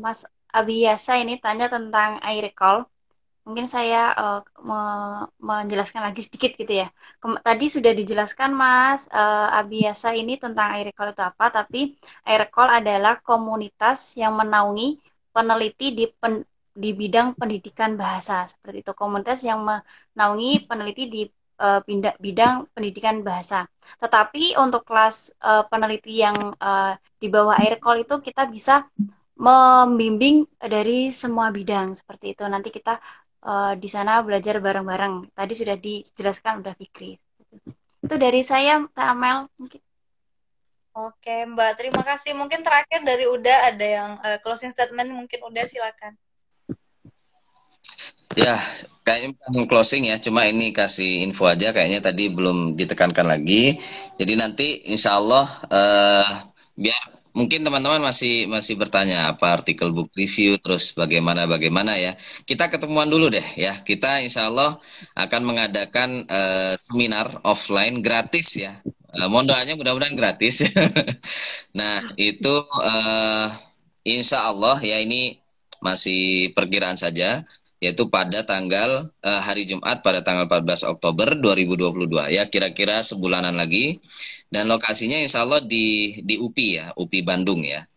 Mas Abiyasa ini tanya tentang iRecall. Mungkin saya menjelaskan lagi sedikit gitu ya. Tadi sudah dijelaskan Mas Abiyasa ini tentang iRecall itu apa, tapi iRecall adalah komunitas yang menaungi peneliti di bidang pendidikan bahasa. Seperti itu, komunitas yang menaungi peneliti di bidang pendidikan bahasa. Tetapi untuk kelas peneliti yang di bawah iRecall itu kita bisa membimbing dari semua bidang seperti itu. Nanti kita di sana belajar bareng-bareng. Tadi sudah dijelaskan udah Fikri. Itu dari saya, Teh Amel. Mungkin. Oke, Mbak. Terima kasih. Mungkin terakhir dari Uda ada yang closing statement, mungkin Uda silakan. Ya, kayaknya bukan closing ya, cuma ini kasih info aja, kayaknya tadi belum ditekankan lagi. Jadi nanti insya Allah biar mungkin teman-teman masih bertanya apa artikel book review, terus bagaimana ya. Kita ketemuan dulu deh ya. Kita insya Allah akan mengadakan seminar offline gratis ya. Mohon doanya mudah-mudahan gratis. Nah itu insya Allah ya, ini masih perkiraan saja, yaitu pada tanggal hari Jumat pada tanggal 14 Oktober 2022 ya, kira-kira sebulanan lagi. Dan lokasinya insya Allah di UPI ya, UPI Bandung ya.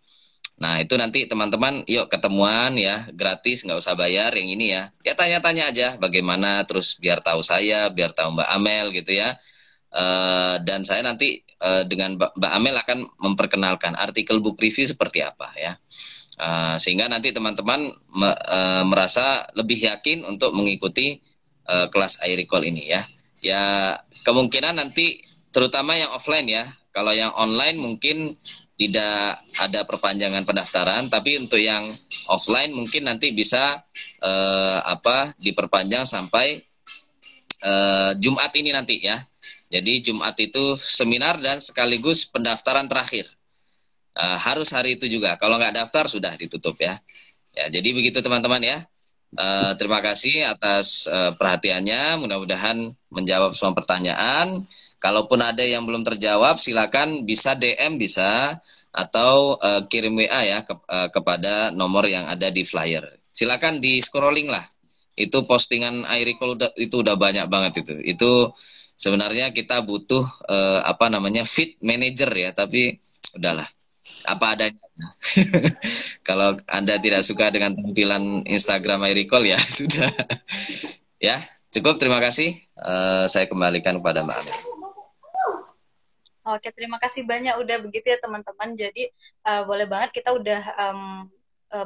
Nah itu nanti teman-teman yuk ketemuan ya, gratis, nggak usah bayar yang ini ya. Ya tanya-tanya aja bagaimana, terus biar tahu saya, biar tahu Mbak Amel gitu ya. Dan saya nanti dengan Mbak Amel akan memperkenalkan artikel book review seperti apa ya. Sehingga nanti teman-teman merasa lebih yakin untuk mengikuti kelas iRecall ini ya. Ya kemungkinan nanti terutama yang offline ya. Kalau yang online mungkin tidak ada perpanjangan pendaftaran, tapi untuk yang offline mungkin nanti bisa diperpanjang sampai Jumat ini nanti ya. Jadi Jumat itu seminar dan sekaligus pendaftaran terakhir. Harus hari itu juga. Kalau nggak daftar sudah ditutup ya. Ya, jadi begitu teman-teman ya. Terima kasih atas perhatiannya. Mudah-mudahan menjawab semua pertanyaan. Kalaupun ada yang belum terjawab, silakan bisa DM bisa atau kirim WA ya kepada nomor yang ada di flyer. Silakan di scrolling lah. Itu postingan iRecall itu udah banyak banget itu. Itu sebenarnya kita butuh feed manager ya, tapi udahlah apa adanya. Kalau Anda tidak suka dengan tampilan Instagram iRecall ya sudah. Ya, cukup, terima kasih. Saya kembalikan kepada Mbak Amel. Oke, terima kasih banyak udah begitu ya teman-teman. Jadi boleh banget kita udah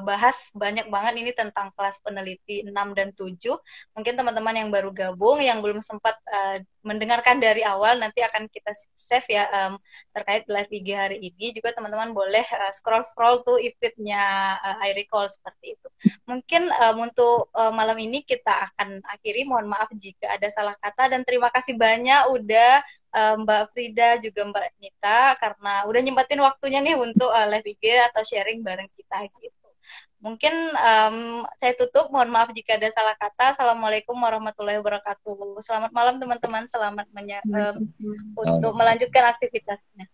bahas banyak banget ini tentang kelas peneliti 6 dan 7. Mungkin teman-teman yang baru gabung, yang belum sempat mendengarkan dari awal, nanti akan kita save ya terkait live IG hari ini. Juga teman-teman boleh scroll-scroll tuh feed-nya iRecall seperti itu. Mungkin untuk malam ini kita akan akhiri. Mohon maaf jika ada salah kata, dan terima kasih banyak udah Mbak Frida juga Mbak Nita karena udah nyempatin waktunya nih untuk live IG atau sharing bareng kita gitu. Mungkin saya tutup, mohon maaf jika ada salah kata. Assalamualaikum warahmatullahi wabarakatuh. Selamat malam teman-teman, selamat untuk melanjutkan aktivitasnya.